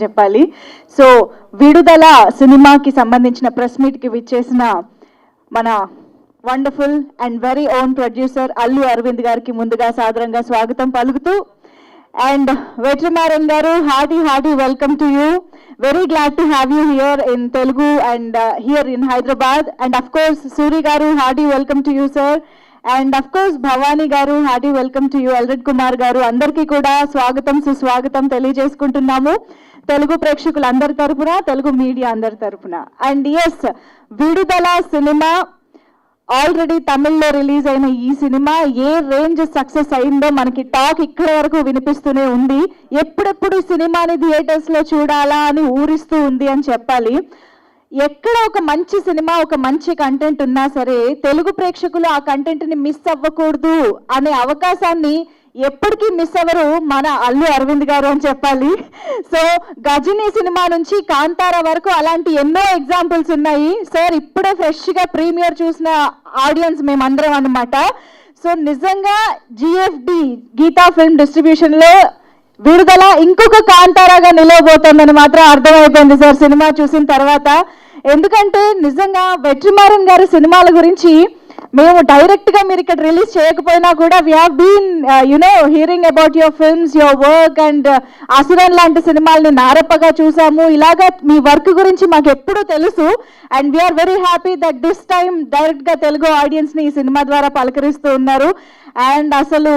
చెప్పాలి. సో విడుదల సినిమాకి సంబంధించిన ప్రెస్ మీట్కి విచ్చేసిన మన wonderful and very own producer Allu Aravind గారికి ముందుగా సాదరంగా స్వాగతం పలుకుతూ, and Vetri Maran garu, hearty welcome to you. Very glad to have you here in Telugu and here in Hyderabad. And of course Suri garu, hearty welcome to you sir. And of course Bhavani garu, hearty welcome to you. Elred Kumar garu, అందరికీ కూడా స్వాగతం సుస్వాగతం తెలియజేసుకుంటున్నాము తెలుగు ప్రేక్షకులందరి తరపున, తెలుగు మీడియా అందరి తరపున. And yes, విడుదల cinema already తమిళ్లో రిలీజ్ అయిన ఈ సినిమా ఏ రేంజ్ సక్సెస్ అయిందో మనకి టాక్ ఇక్కడ వరకు వినిపిస్తూనే ఉంది. ఎప్పుడెప్పుడు సినిమాని థియేటర్స్ లో చూడాలా అని ఊరిస్తూ ఉంది అని చెప్పాలి. ఎక్కడ ఒక మంచి సినిమా, ఒక మంచి కంటెంట్ ఉన్నా సరే తెలుగు ప్రేక్షకులు ఆ కంటెంట్ ని మిస్ అవ్వకూడదు అనే అవకాశాన్ని ఎప్పటికీ మిస్ అవ్వరు మన అల్లు అరవింద్ గారు అని చెప్పాలి. సో గజనీ సినిమా నుంచి కాంతారా వరకు అలాంటి ఎన్నో ఎగ్జాంపుల్స్ ఉన్నాయి. సార్ ఇప్పుడే ఫ్రెష్ గా ప్రీమియర్ చూసిన ఆడియన్స్ మేమందరం అన్నమాట. సో నిజంగా జిఎఫ్డి గీతా ఫిల్మ్ డిస్ట్రిబ్యూషన్ లో విడుదల ఇంకొక కాంతారాగా నిలవబోతోందని మాత్రం అర్థమైపోయింది సార్ సినిమా చూసిన తర్వాత. ఎందుకంటే నిజంగా వెట్రి మారన్ గారి సినిమాల గురించి మేము డైరెక్ట్ గా మీరు ఇక్కడ రిలీజ్ చేయకపోయినా కూడా we have been hearing about your films, your work. And Asuran లాంటి సినిమాల్ని నారప్పగా చూసాము. ఇలాగా మీ వర్క్ గురించి మాకు ఎప్పుడూ తెలుసు. And we are very happy that this time direct గా తెలుగు ఆడియన్స్ ని ఈ సినిమా ద్వారా పలకరిస్తూ ఉన్నారు. అండ్ అసలు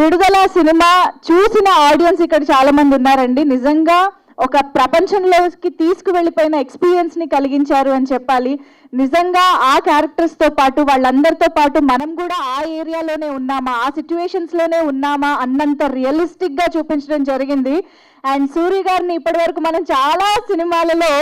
విడుదల సినిమా చూసిన ఆడియన్స్ ఇక్కడ చాలా మంది ఉన్నారండి. నిజంగా ఒక ప్రపంచంలోకి తీసుకువెళ్ళిపోయిన ఎక్స్పీరియన్స్ ని కలిగించారు అని చెప్పాలి. నిజంగా ఆ క్యారెక్టర్స్ తో పాటు వాళ్ళందరితో పాటు మనం కూడా ఆ ఏరియాలోనే ఉన్నామా, ఆ సిచ్యువేషన్స్ లోనే ఉన్నామా అన్నంత రియలిస్టిక్ గా చూపించడం జరిగింది. అండ్ సూరి గారిని ఇప్పటి వరకు మనం చాలా సినిమాలలో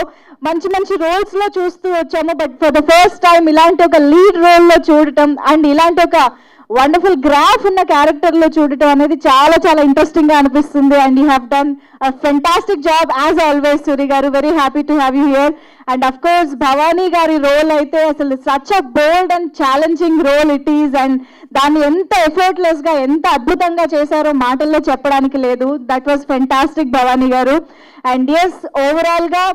మంచి మంచి రోల్స్ లో చూస్తూ వచ్చాము. But for the first time ఇలాంటి ఒక లీడ్ రోల్ లో చూడటం అండ్ ఇలాంటి ఒక వండర్ఫుల్ గ్రాఫ్ ఉన్న క్యారెక్టర్ లో చూడటం అనేది చాలా చాలా ఇంట్రెస్టింగ్ గా అనిపిస్తుంది. And you have done a fantastic job as always Suri garu. Very happy to have you here. And of course Bhavani గారి రోల్ అయితే అసలు such a bold and challenging role it is. And దాన్ని ఎంత ఎఫర్ట్లెస్ గా ఎంత అద్భుతంగా చేశారో మాటల్లో చెప్పడానికి లేదు. దట్ వాస్ ఫెంటాస్టిక్ భవానీ గారు. అండ్ ఎస్, ఓవరాల్ గా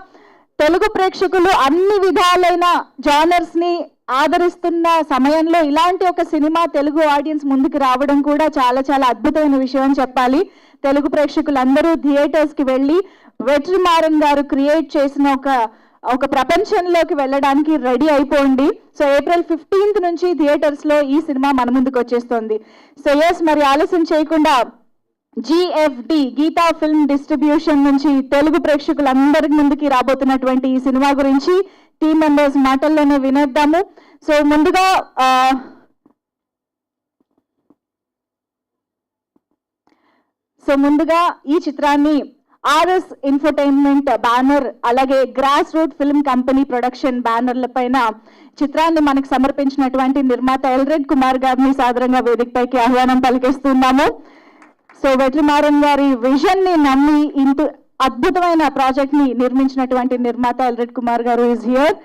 తెలుగు ప్రేక్షకులు అన్ని విధాలైన జానర్స్ ని ఆదరిస్తున్న సమయంలో ఇలాంటి ఒక సినిమా తెలుగు ఆడియన్స్ ముందుకు రావడం కూడా చాలా చాలా అద్భుతమైన విషయం అని చెప్పాలి. తెలుగు ప్రేక్షకులందరూ థియేటర్స్ కి వెళ్ళి వెట్రి మారన్ గారు క్రియేట్ చేసిన ఒక ప్రపంచంలోకి వెళ్ళడానికి రెడీ అయిపోండి. సో April 15th నుంచి థియేటర్స్ లో ఈ సినిమా మన ముందుకు వచ్చేస్తుంది. సో ఎస్, మరి ఆలస్యం చేయకుండా జిఎఫ్డి గీతా ఫిల్మ్ డిస్ట్రిబ్యూషన్ నుంచి తెలుగు ప్రేక్షకులందరి ముందుకి రాబోతున్నటువంటి ఈ సినిమా గురించి టీమ్ మెంబర్స్ మాటల్లోనే వినేద్దాము. సో ముందుగా ఈ చిత్రాన్ని ఆర్ఎస్ ఇన్ఫోటైన్మెంట్ బ్యానర్ అలాగే grass root film company production బ్యానర్ల పైన చిత్రాన్ని మనకు సమర్పించినటువంటి నిర్మాత ఎల్రెడ్ కుమార్ గారిని సాదరంగా వేదికపైకి ఆహ్వానం పలికిస్తున్నాము. సో వెట్రి మారన్ గారి విజన్ ని నమ్మి ఇంత అద్భుతమైన ప్రాజెక్ట్ ని నిర్మించినటువంటి నిర్మాత ఎల్రెడ్ కుమార్ గారు is here.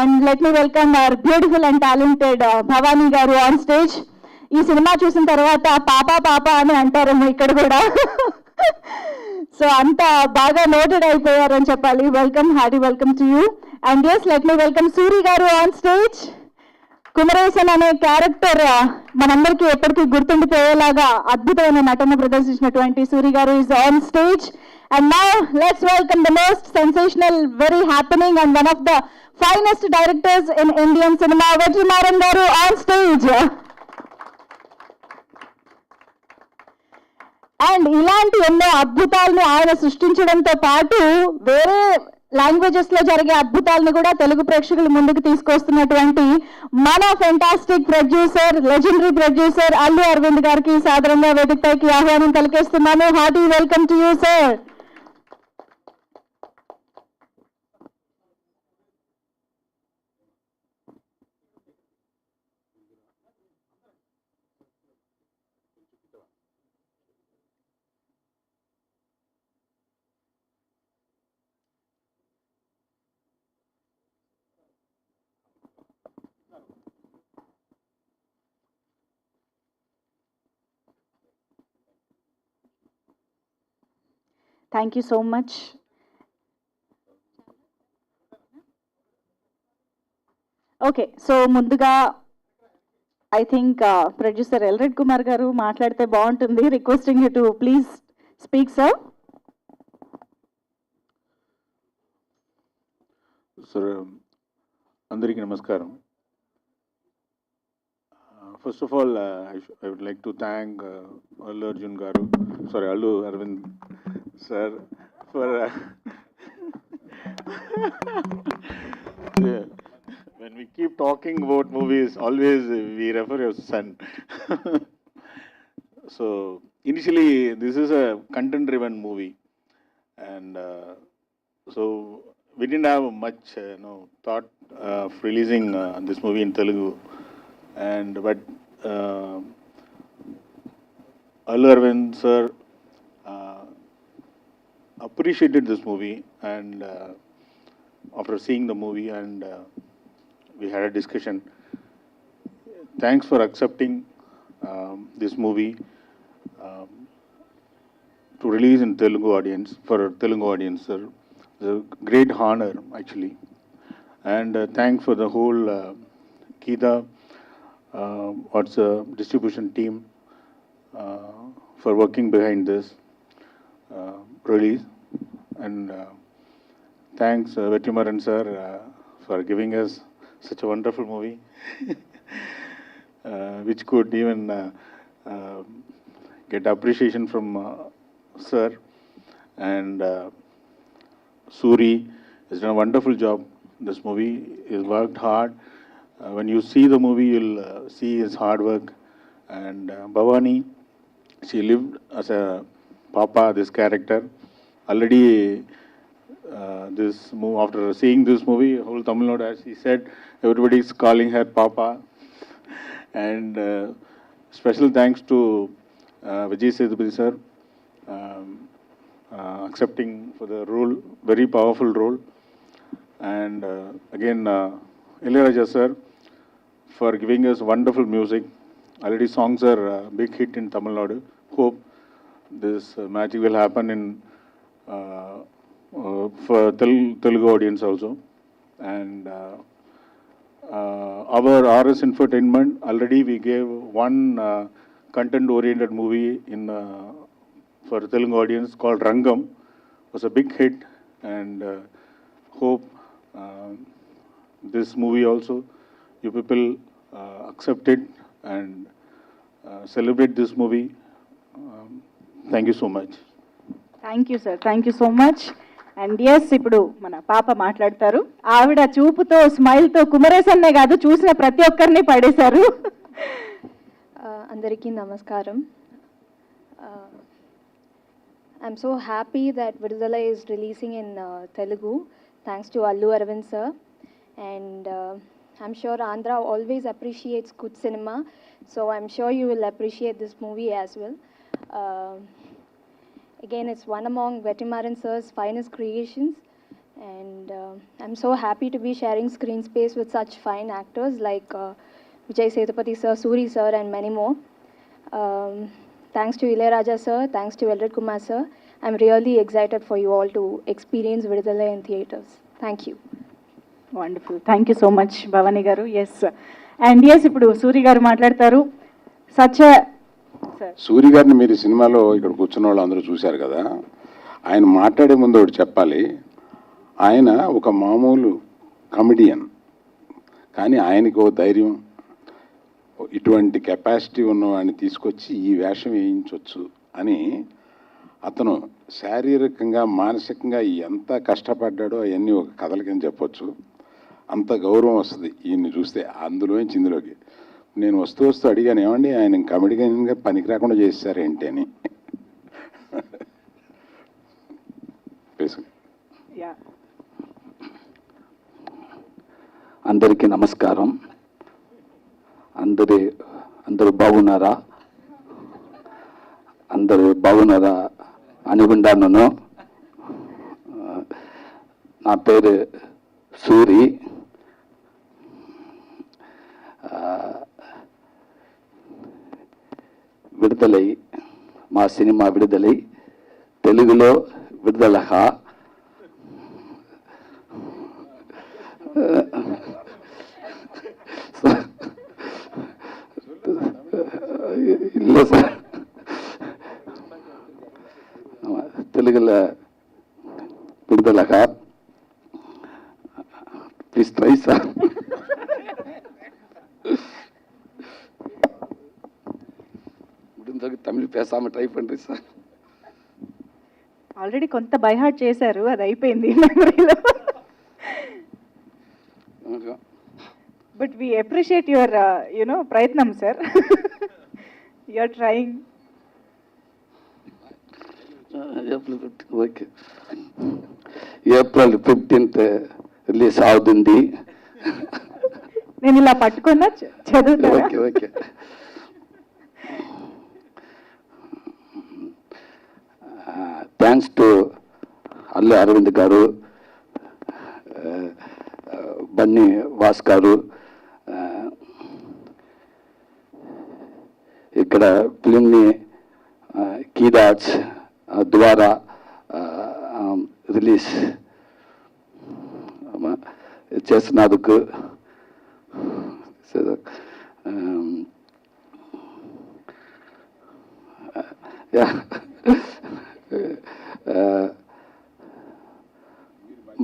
And let me welcome our beautiful and talented Bhavani గారు ఆన్ స్టేజ్. ఈ సినిమా చూసిన తర్వాత పాప అని అంటారేమో ఇక్కడ కూడా. సో అంత బాగా నోటెడ్ అయిపోయారని చెప్పాలి. Welcome, hearty welcome to you. And yes, let me welcome Suri garu on stage. కుమరేశన్ అనే క్యారెక్టర్ మనందరికీ ఎప్పటికీ గుర్తుండిపోయేలాగా అద్భుతమైన నటన ప్రదర్శించినటువంటి Suri garu is on stage. And now let's welcome the most sensational, very happening and one of the finest directors in Indian cinema, Vetri Maran garu on stage. And ఇలాంటి ఎన్నో అద్భుతాలను ఆయన సృష్టించడంతో పాటు వేరే లాంగ్వేజెస్ లో జరిగే అద్భుతాలను కూడా తెలుగు ప్రేక్షకుల ముందుకు తీసుకొస్తున్నటువంటి మన fantastic producer, legendary producer Allu Aravind గారికి సాదరంగా వేదికపైకి ఆహ్వానం పలికేస్తున్నాను. Hearty welcome to you sir. Thank you so much. Okay, so ముందుగా I think producer Elred Kumar garu మాట్లాడితే బాగుంటుంది. Requesting you to please speak sir. Sir అందరికీ నమస్కారం. First of all, I would like to thank Allu Arjun garu, sorry, Allu Arvind sir for yeah. When we keep talking about movies, always we refer your son. So initially, this is a content-driven movie, and so we didn't have much thought of releasing this movie in Telugu. But Allu Arvind sir appreciated this movie, and after seeing the movie, and we had a discussion. Thanks for accepting this movie to release in Telugu audience, for Telugu audience, sir. It's a great honor actually, and thanks for the whole 𝗘𝗃𝗃 what's the distribution team for working behind this release, and thanks Vetri Maaran sir for giving us such a wonderful movie which could even get appreciation from sir, and Soori has done a wonderful job. This movie is worked hard. When you see the movie, you'll see his hard work. And Bhavani, she lived as a papa, this character. Already, after seeing this movie, whole Tamil Nadu, as he said, everybody is calling her Papa. And special thanks to VijaySethupathi sir, accepting for the role, very powerful role. And again, Ilaiyaraaja sir, for giving us wonderful music. Already songs are big hit in Tamil Nadu. Hope this magic will happen in for Telugu audience also. And our RS Infotainment, already we gave one content-oriented movie in for Telugu audience called Rangam. It was a big hit, and hope this movie also, you people accept it and celebrate this movie. Thank you so much. Thank you sir, thank you so much. And yes, ఇప్పుడు మన పాప మాట్లాడతారు. ఆవిడ చూపుతో, స్మైల్తో కుమరేసన్నే కాదు, చూసిన ప్రతి ఒక్కరిని పడేశారు. అందరికీ నమస్కారం. I'm so happy that Vidudhala is releasing in Telugu, thanks to Allu Arvind sir. And I'm sure Andhra always appreciates good cinema, so I'm sure you will appreciate this movie as well. Again, it's one among Vetri Maaran sir's finest creations, and I'm so happy to be sharing screen space with such fine actors like VijaySethupathi sir, Soori sir, and many more. Thanks to Ilaiyaraaja sir, thanks to Elred Kumar sir. I'm really excited for you all to experience Vidudhala in theatres. Thank you. Wonderful, thank you so much Bhavani garu. Yes, and yes, ఇప్పుడు సూరి గారు మాట్లాడతారు. సూరి గారిని మీరు సినిమాలో ఇక్కడ కూర్చున్న వాళ్ళు అందరూ చూశారు కదా. ఆయన మాట్లాడే ముందు ఒకటి చెప్పాలి. ఆయన ఒక మామూలు కమెడియన్, కానీ ఆయనకు ఓ ధైర్యం, ఇటువంటి కెపాసిటీ ఉన్నవాడిని తీసుకొచ్చి ఈ వేషం వేయించవచ్చు అని అతను శారీరకంగా మానసికంగా ఎంత కష్టపడ్డాడో అవన్నీ ఒక కథలకని చెప్పొచ్చు. అంత గౌరవం వస్తుంది ఈయన్ని చూస్తే. అందులోంచి ఇందులోకి నేను వస్తూ అడిగాను, ఏమండి ఆయన కమెడీగా పనికి రాకుండా చేశారు ఏంటి అని. అందరికీ నమస్కారం. అందరూ బాగున్నారా? అందరూ బాగున్నారా అనుకుంటాను. నా పేరు సూరి. విడుదలై, మా సినిమా విడుదలై తెలుగులో విడుదల విడుదలగా ப்ளீஸ் ட்ரை சார். முடிஞ்சளவுக்கு தமிழ் பேசாமல் ட்ரை பண்ணுறேன் సార్. ఆల్రెడీ కొంత బై హార్ట్ చేశారు, అది అయిపోయింది మెమరీలో. బట్ వీ అప్రిషియేట్ యువర్ ప్రయత్నం sir. You are trying. Okay, April 15th release అవుతుంది. నేను ఇలా పట్టుకున్నా చదువుతాను. Okay okay. Thanks to Allu Aravind garu, Bunny was గారు. ఇక్కడ ఫిలింని కీదాట్స్ ద్వారా రిలీజ్ చేసినందుకు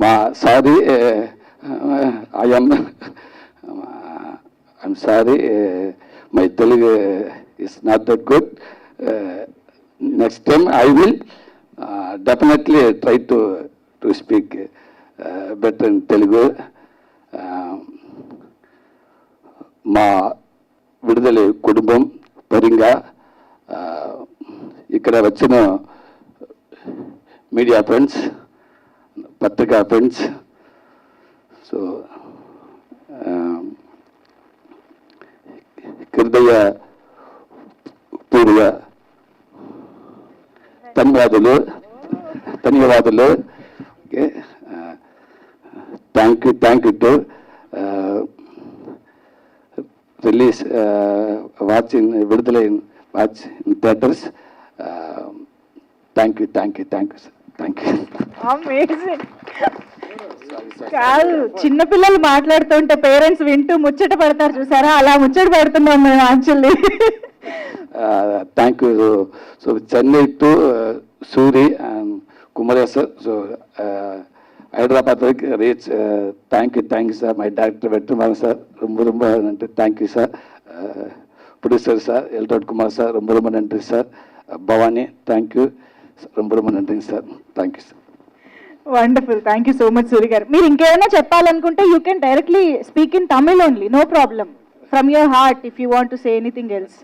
మా sorry, I'm sorry, my Telugu is not that good. Next time I will definitely try to speak better in Telugu. మా విడుదల కుటుంబం పరంగా ఇక్కడ వచ్చిన మీడియా ఫ్రెండ్స్, పత్రికా ఫ్రెండ్స్, సో హృదయ పూర్వ ధన్యవాదాలు. Okay, thank you to release watching విడుదల watch in theatres. Thank you sir, thank you. Amazing. కాదు, చిన్నపిల్లలు మాట్లాడుతుంటే పేరెంట్స్ వింటూ ముచ్చట పడతారు చూసారా, అలా ముచ్చట పడుతున్నాం మేము actually. Thank you. So Chennai to Suri and Kumar sir. So Hyderabad reach. Thank you sir. My director Vetri Maaran sir, ரொம்ப நன்றி. Thank you sir. Producer sir Elred Kumar sir, ரொம்ப நன்றி సార్. భవానీ, థ్యాంక్ యూ, ரொம்ப நன்றி sir. Thank you sir. Wonderful. Thank you so much Suri garu. మీరు ఇంకేమైనా చెప్పాలనుకుంటే you can directly speak in Tamil only, no problem. From your heart if you want to say anything else.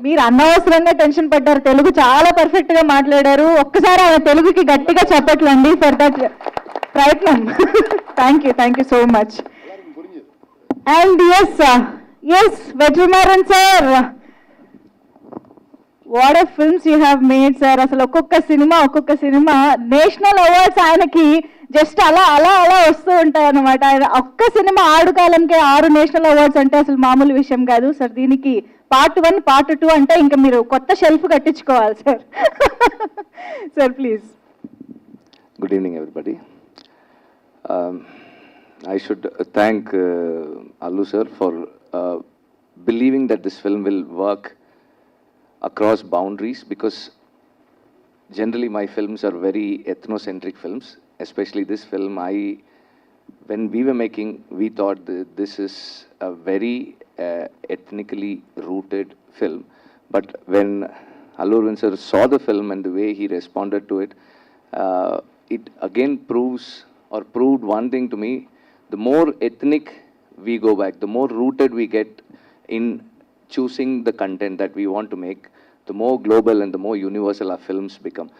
మీరు అనవసరంగా tension పడ్డారు, తెలుగు చాలా perfect గా మాట్లాడారు. ఒక్కసారి ఆయన తెలుగుకి గట్టిగా చెప్పట్లండి ఫర్ దట్ ప్రయత్నం. Thank you so much. And yes Vetri Maaran sir, what of films you have made sir. అసలు ఒక్కొక్క సినిమా నేషనల్ అవార్డ్స్ ఆయనకి జస్ట్ అలా వస్తూ ఉంటాయి అన్నమాట. ఆయన ఒక్క సినిమా ఆడు కాలంకే 6 నేషనల్ అవార్డ్స్ అంటే అసలు మామూలు విషయం కాదు సార్. దీనికి Part 1, Part 2 అంటే ఇంకా మీరు కొత్త షెల్ఫ్ కట్టించుకోవాలి sir. Sir please. Good evening, everybody. I should thank Allu sir for believing that this film will work across boundaries, because generally my films are very ethnocentric films, especially this film. When we were making, we thought that this is a very ethnically rooted film. But when Allu Arvind sir saw the film and the way he responded to it, it again proved one thing to me: the more ethnic we go back, the more rooted we get in choosing the content that we want to make, the more global and the more universal our films become.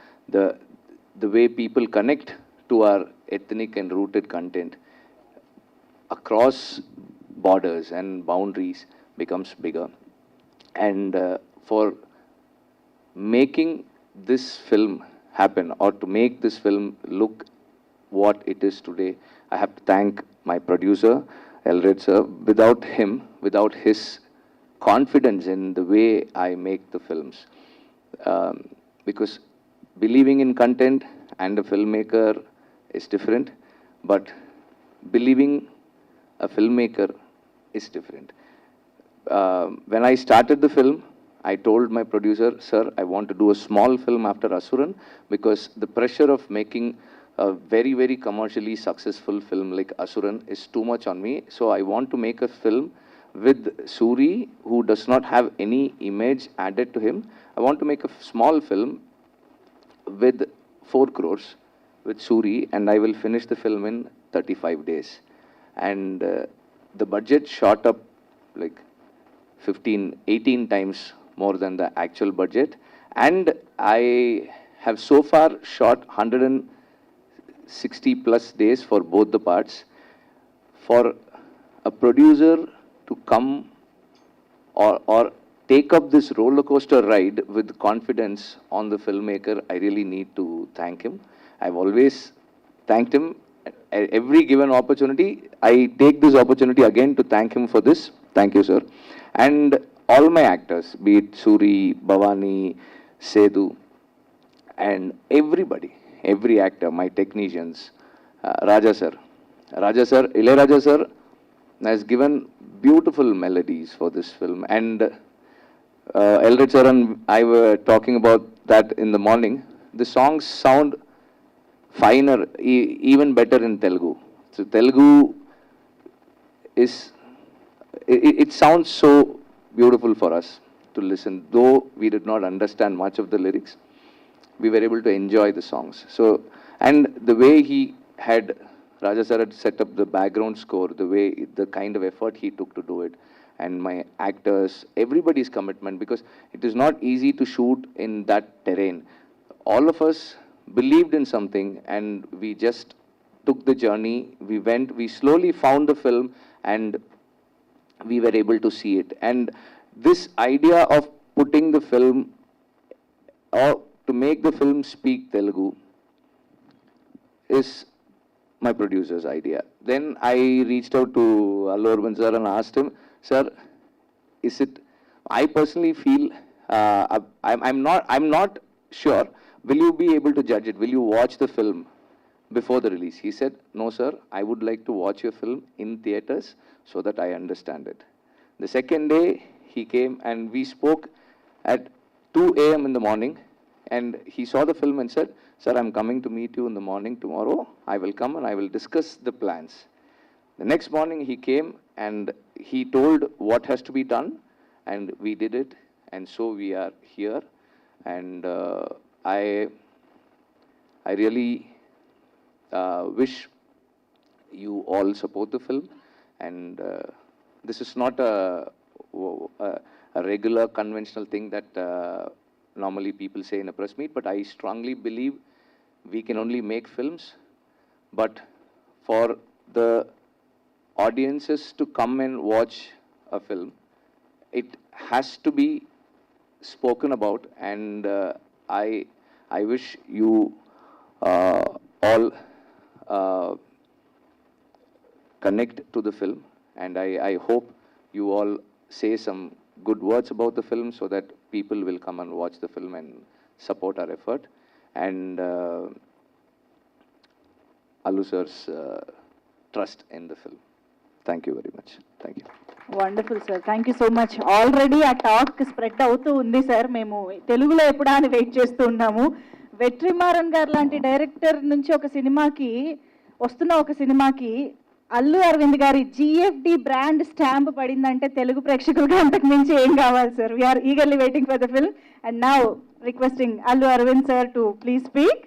The way people connect to our ethnic and rooted content across borders and boundaries becomes bigger. And for making this film happen, or to make this film look what it is today, I have to thank my producer, Elred sir. Without him, without his confidence in the way I make the films, because believing in content and a filmmaker is different, but believing a filmmaker is different. When I started the film, I told my producer, sir, I want to do a small film after Asuran because the pressure of making a very, very commercially successful film like Asuran is too much on me. So I want to make a film with Soori, who does not have any image added to him. I want to make a small film with 4 crores with Soori, and I will finish the film in 35 days. And the budget shot up like 18 times more than the actual budget. And I have so far shot 160 plus days for both the parts. For a producer to come or take up this roller coaster ride with confidence on the filmmaker, I really need to thank him. I've always thanked him at every given opportunity. I take this opportunity again to thank him for this. Thank you, sir. And all my actors, be it Soori, Bhavani, Sethu, and everybody, every actor, my technicians, Raja sir, Ilaiyaraaja sir has given beautiful melodies for this film. And Elred sir and I were talking about that in the morning. The songs sound finer, even better in Telugu. So Telugu is, it sounds so beautiful for us to listen. Though we did not understand much of the lyrics, we were able to enjoy the songs. So, and the way Raja sir had set up the background score, the kind of effort he took to do it, and my actors, everybody's commitment, because it is not easy to shoot in that terrain. All of us believed in something and we just took the journey. We slowly found the film and we were able to see it. And this idea of putting the film, or to make the film speak Telugu, is my producer's idea. Then I reached out to R.Ramar sir and asked him, sir, is it, I personally feel, I'm not sure, will you be able to judge it? Will you watch the film before the release? He said, no sir, I would like to watch your film in theaters so that I understand it. The second day he came and we spoke at 2 a.m. in the morning, and he saw the film and said, sir, I'm coming to meet you in the morning tomorrow. I will come and I will discuss the plans. The next morning he came and he told what has to be done, and we did it, and so we are here. And I really wish you all support the film. And this is not a regular conventional thing that normally people say in a press meet, but I strongly believe we can only make films, but for the audiences to come and watch a film, it has to be spoken about. And I wish you all connect to the film, and I hope you all say some good words about the film so that people will come and watch the film and support our effort. And Allu sir's trust in the film. Thank you very much. Thank you. Wonderful sir, thank you so much. Already ఆ talk spread అవుతూ ఉంది sir. మేము తెలుగులో ఎప్పుడా అని wait చేస్తూ ఉన్నాము. వెట్రి మారన్ గారు లాంటి డైరెక్టర్ నుంచి ఒక సినిమాకి అల్లు అరవింద్ గారి జిఎఫ్డి బ్రాండ్ స్టాంప్ పడిందంటే తెలుగు ప్రేక్షకులకి అంతకు మించి ఏం కావాలి sir. We are eagerly waiting for the film. And now requesting Allu Aravind sir to please speak.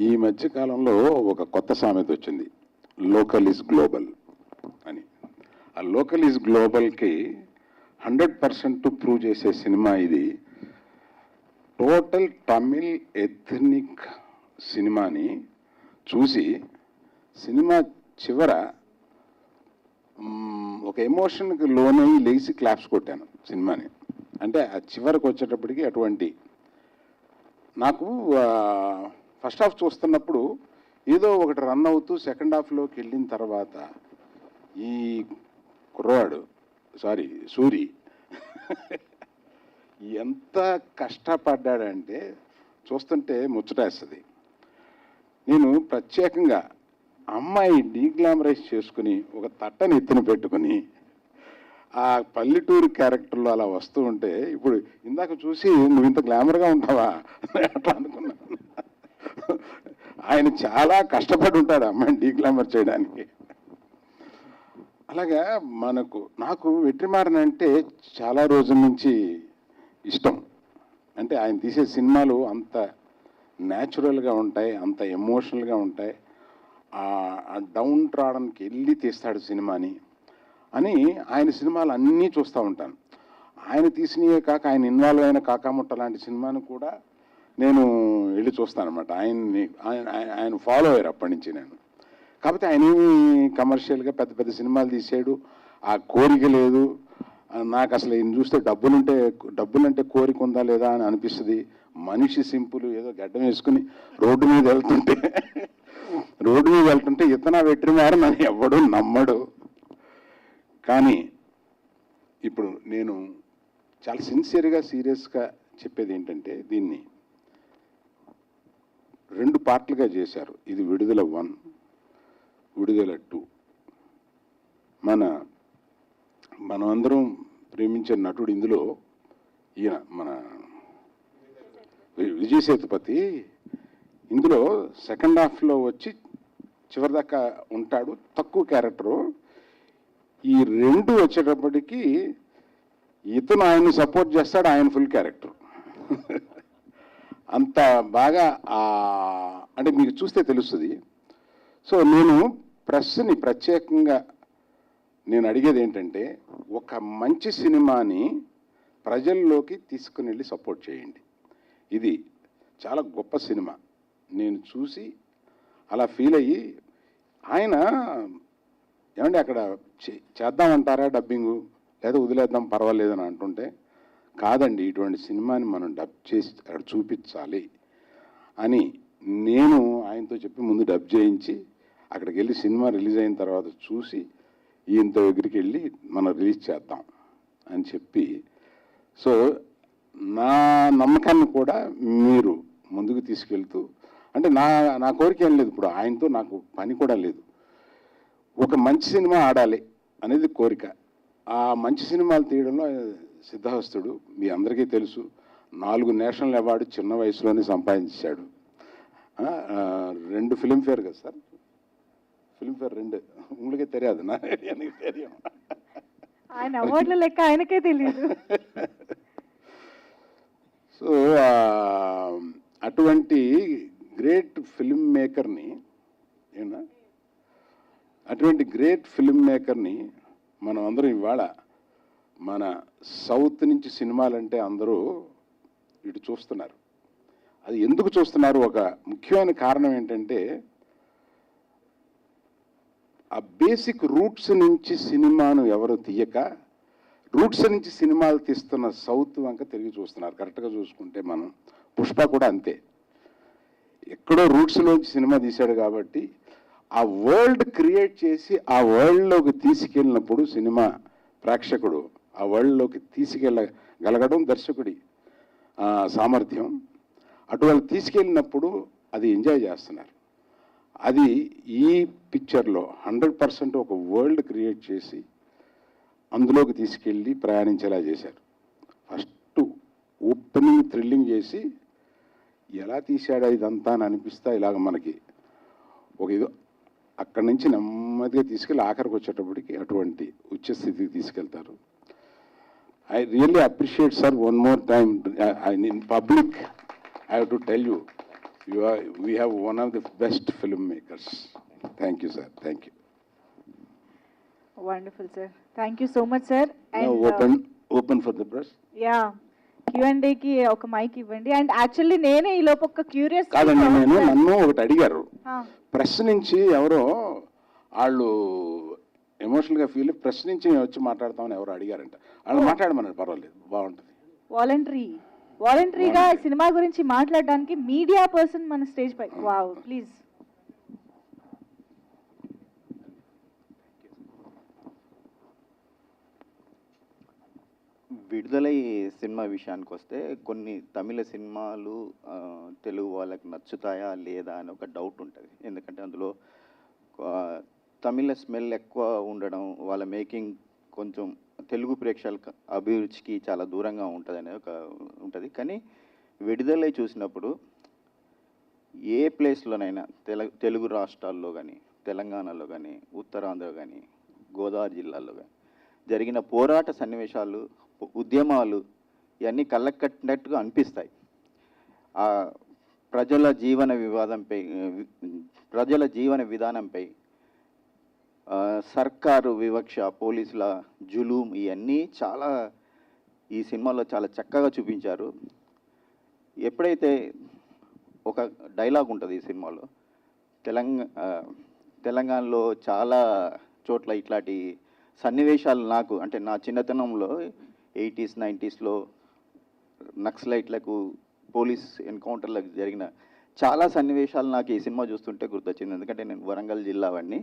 ఈ మధ్యకాలంలో ఒక కొత్త సామెత వచ్చింది, లోకల్ ఈజ్ గ్లోబల్ అని. ఆ లోకల్ ఈజ్ గ్లోబల్కి 100% ప్రూవ్ చేసే సినిమా ఇది. టోటల్ తమిళ్ ఎథ్నిక్ సినిమాని చూసి సినిమా చివర ఒక ఎమోషన్కి లోనై లేచి క్లాప్స్ కొట్టాను సినిమాని. అంటే ఆ చివరికి వచ్చేటప్పటికి అటువంటి నాకు ఫస్ట్ హాఫ్ చూస్తున్నప్పుడు ఏదో ఒకటి రన్ అవుతూ సెకండ్ హాఫ్లోకి వెళ్ళిన తర్వాత ఈ కుర్రవాడు సూరి ఎంత కష్టపడ్డాడంటే చూస్తుంటే ముచ్చటేస్తుంది. నేను ప్రత్యేకంగా అమ్మాయి డీగ్లామరైజ్ చేసుకుని ఒక తట్టని ఎత్తున పెట్టుకుని ఆ పల్లెటూరు క్యారెక్టర్లో అలా వస్తూ ఉంటే ఇప్పుడు ఇందాక చూసి నువ్వు ఇంత గ్లామర్గా ఉంటావా అట్లా అనుకున్నాను. ఆయన చాలా కష్టపడి ఉంటాడు అమ్మాయిని డీగ్లామర్ చేయడానికి. అలాగా నాకు వెట్రిమారన్ అంటే చాలా రోజుల నుంచి ఇష్టం. అంటే ఆయన తీసే సినిమాలు అంత న్యాచురల్గా ఉంటాయి, అంత ఎమోషనల్గా ఉంటాయి. ఆ డౌన్ ట్రాడన్కి వెళ్ళి తీస్తాడు సినిమాని అని ఆయన సినిమాలు అన్నీ చూస్తూ ఉంటాను. ఆయన తీసినవే కాక ఆయన ఇన్వాల్వ్ అయిన కాకాముట్ట లాంటి సినిమాను కూడా నేను వెళ్ళి చూస్తానమాట. ఆయన ఫాలో అయ్యారు అప్పటి నుంచి నేను. కాకపోతే ఆయన కమర్షియల్గా పెద్ద పెద్ద సినిమాలు తీసాడు, ఆ కోరిక లేదు నాకు. అసలు ఈయన చూస్తే డబ్బులంటే కోరిక ఉందా లేదా అని అనిపిస్తుంది. మనిషి సింపుల్, ఏదో గడ్డం వేసుకుని రోడ్డు మీద వెళ్తుంటే ఇతనా వెట్రిమారన్ అని ఎవడు నమ్మడు. కానీ ఇప్పుడు నేను చాలా సిన్సియర్గా సీరియస్గా చెప్పేది ఏంటంటే, దీన్ని 2 పార్ట్లుగా చేశారు. ఇది విడుదల 1, విడుదల 2. మనమందరం ప్రేమించే నటుడు ఇందులో ఈయన మన విజయ్ సేతుపతి ఇందులో సెకండ్ హాఫ్లో వచ్చి చివరిదాకా ఉంటాడు, తక్కువ క్యారెక్టరు. ఈ 2 వచ్చేటప్పటికి ఇతను ఆయన్ని సపోర్ట్ చేస్తాడు, ఆయన ఫుల్ క్యారెక్టర్. అంత బాగా అంటే మీకు చూస్తే తెలుస్తుంది. సో నేను ప్రెస్ని ప్రత్యేకంగా నేను అడిగేది ఏంటంటే, ఒక మంచి సినిమాని ప్రజల్లోకి తీసుకుని వెళ్ళి సపోర్ట్ చేయండి. ఇది చాలా గొప్ప సినిమా. నేను చూసి అలా ఫీల్ అయ్యి, ఆయన ఏమంటే అక్కడ చేద్దామంటారా డబ్బింగు, లేదా వదిలేద్దాం పర్వాలేదని అంటుంటే, కాదండి ఇటువంటి సినిమాని మనం డబ్ చేసి అక్కడ చూపించాలి అని నేను ఆయనతో చెప్పి ముందు డబ్ చేయించి అక్కడికి వెళ్ళి సినిమా రిలీజ్ అయిన తర్వాత చూసి ఈయనతో దగ్గరికి వెళ్ళి మనం రిలీజ్ చేద్దాం అని చెప్పి, సో నా నమ్మకాన్ని కూడా మీరు ముందుకు తీసుకెళ్తూ, అంటే నా కోరిక ఏం లేదు. ఇప్పుడు ఆయనతో నాకు పని కూడా లేదు. ఒక మంచి సినిమా ఆడాలి అనేది కోరిక. ఆ మంచి సినిమాలు తీయడంలో సిద్ధహస్తుడు. మీ అందరికీ తెలుసు, 4 నేషనల్ అవార్డు చిన్న వయసులోనే సంపాదించాడు. 2 ఫిల్మ్ఫేర్ కదా సార్, ఫిల్మ్ఫేర్ 2 ఉங்களுకే తెలియదు, నాకు తెలియదు. ఆయన అవార్డుల లెక్క ఆయనకే తెలియదు. సో అటువంటి గ్రేట్ ఫిల్మ్ మేకర్ని మనం అందరం ఇవాళ మన సౌత్ నుంచి సినిమాలంటే అందరూ ఇటు చూస్తున్నారు. అది ఎందుకు చూస్తున్నారు? ఒక ముఖ్యమైన కారణం ఏంటంటే, ఆ బేసిక్ రూట్స్ నుంచి సినిమాను ఎవరు తీయక, రూట్స్ నుంచి సినిమాలు తీస్తున్న సౌత్ వంక తిరిగి చూస్తున్నారు. కరెక్ట్గా చూసుకుంటే మనం పుష్ప కూడా అంతే, ఎక్కడో రూట్స్లోంచి సినిమా తీశాడు కాబట్టి ఆ వరల్డ్ క్రియేట్ చేసి ఆ వరల్డ్లోకి తీసుకెళ్ళినప్పుడు సినిమా ప్రేక్షకుడు ఆ వరల్డ్లోకి తీసుకెళ్ళగలగడం దర్శకుడి సామర్థ్యం. అటువంటి తీసుకెళ్ళినప్పుడు అది ఎంజాయ్ చేస్తున్నారు. అది ఈ పిక్చర్లో 100% ఒక వరల్డ్ క్రియేట్ చేసి అందులోకి తీసుకెళ్ళి ప్రయాణించేలా చేశారు. ఫస్ట్ ఓపెనింగ్ థ్రిల్లింగ్ చేసి ఎలా తీశాడా ఇదంతా అని అనిపిస్తా, ఇలాగ మనకి ఒక ఏదో అక్కడి నుంచి నెమ్మదిగా తీసుకెళ్ళి ఆఖరికి వచ్చేటప్పటికి అటువంటి ఉచ్చస్థితికి తీసుకెళ్తారు. I really appreciate, sir, one more time. In public, I have to tell you, we have one of the best filmmakers. Thank you, sir. Thank you. Wonderful, sir. Thank you so much, sir. Now open for the press. Yeah. Q&A కి ఒక mic ఇవ్వండి. And actually నేనే ఈ లోపు ఒక curious కాదండి, నన్ను ఒకటి అడిగారు ప్రెస్ నుంచి, ఎవరో వాళ్ళు ఎమోషనల్గా ఫీల్ ప్రెస్ నుంచి మేము వచ్చి మాట్లాడతామని ఎవరు అడిగారంట. వాళ్ళు మాట్లాడమన్నారు, పర్వాలేదు, బాగుంటుంది. వాలంటరీగా సినిమా గురించి మాట్లాడడానికి మీడియా పర్సన్ మన స్టేజ్ పై. Wow, please. విడుదల సినిమా విషయానికి వస్తే, కొన్ని తమిళ సినిమాలు తెలుగు వాళ్ళకి నచ్చుతాయా లేదా అని ఒక డౌట్ ఉంటుంది. ఎందుకంటే అందులో తమిళ స్మెల్ ఎక్కువ ఉండడం, వాళ్ళ మేకింగ్ కొంచెం తెలుగు ప్రేక్షకుల అభిరుచికి చాలా దూరంగా ఉంటుంది ఉంటుంది. కానీ విడుదలై చూసినప్పుడు ఏ ప్లేస్లోనైనా తెలుగు రాష్ట్రాల్లో కానీ, తెలంగాణలో కానీ, ఉత్తరాంధ్ర కానీ, గోదావరి జిల్లాలో కానీ జరిగిన పోరాట సన్నివేశాలు, ఉద్యమాలు ఇవన్నీ కళ్ళకు కట్టినట్టుగా అనిపిస్తాయి. ప్రజల జీవన విధానంపై సర్కారు వివక్ష, పోలీసుల జులూం ఇవన్నీ చాలా ఈ సినిమాలో చాలా చక్కగా చూపించారు. ఎప్పుడైతే ఒక డైలాగ్ ఉంటుంది ఈ సినిమాలో, తెలంగాణలో చాలా చోట్ల ఇట్లాంటి సన్నివేశాలు నాకు అంటే నా చిన్నతనంలో 80s 90sలో నక్సలైట్లకు పోలీస్ ఎన్కౌంటర్లకు జరిగిన చాలా సన్నివేశాలు నాకు ఈ సినిమా చూస్తుంటే గుర్తొచ్చింది. ఎందుకంటే నేను వరంగల్ జిల్లా వాడిని,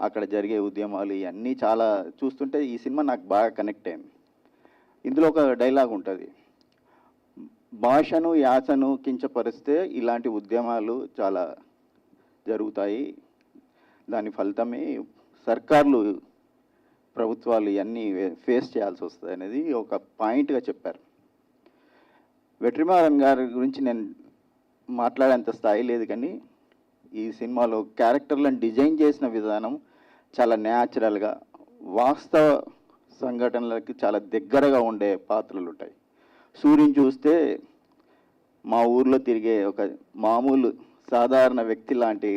అక్కడ జరిగే ఉద్యమాలు ఇవన్నీ చాలా చూస్తుంటే ఈ సినిమా నాకు బాగా కనెక్ట్ అయింది. ఇందులో ఒక డైలాగ్ ఉంటుంది, భాషను యాసను కించపరిస్తే ఇలాంటి ఉద్యమాలు చాలా జరుగుతాయి, దాని ఫలితమే సర్కార్లు ప్రభుత్వాలు ఇవన్నీ ఫేస్ చేయాల్సి వస్తుంది అనేది ఒక పాయింట్గా చెప్పారు. వెట్రిమారన్ గారి గురించి నేను మాట్లాడేంత స్థాయి లేదు, కానీ ఈ సినిమాలో క్యారెక్టర్లను డిజైన్ చేసిన విధానం చాలా న్యాచురల్గా, వాస్తవ సంఘటనలకి చాలా దగ్గరగా ఉండే పాత్రలు ఉంటాయి. సూర్యుని చూస్తే మా ఊర్లో తిరిగే ఒక మామూలు సాధారణ వ్యక్తి లాంటి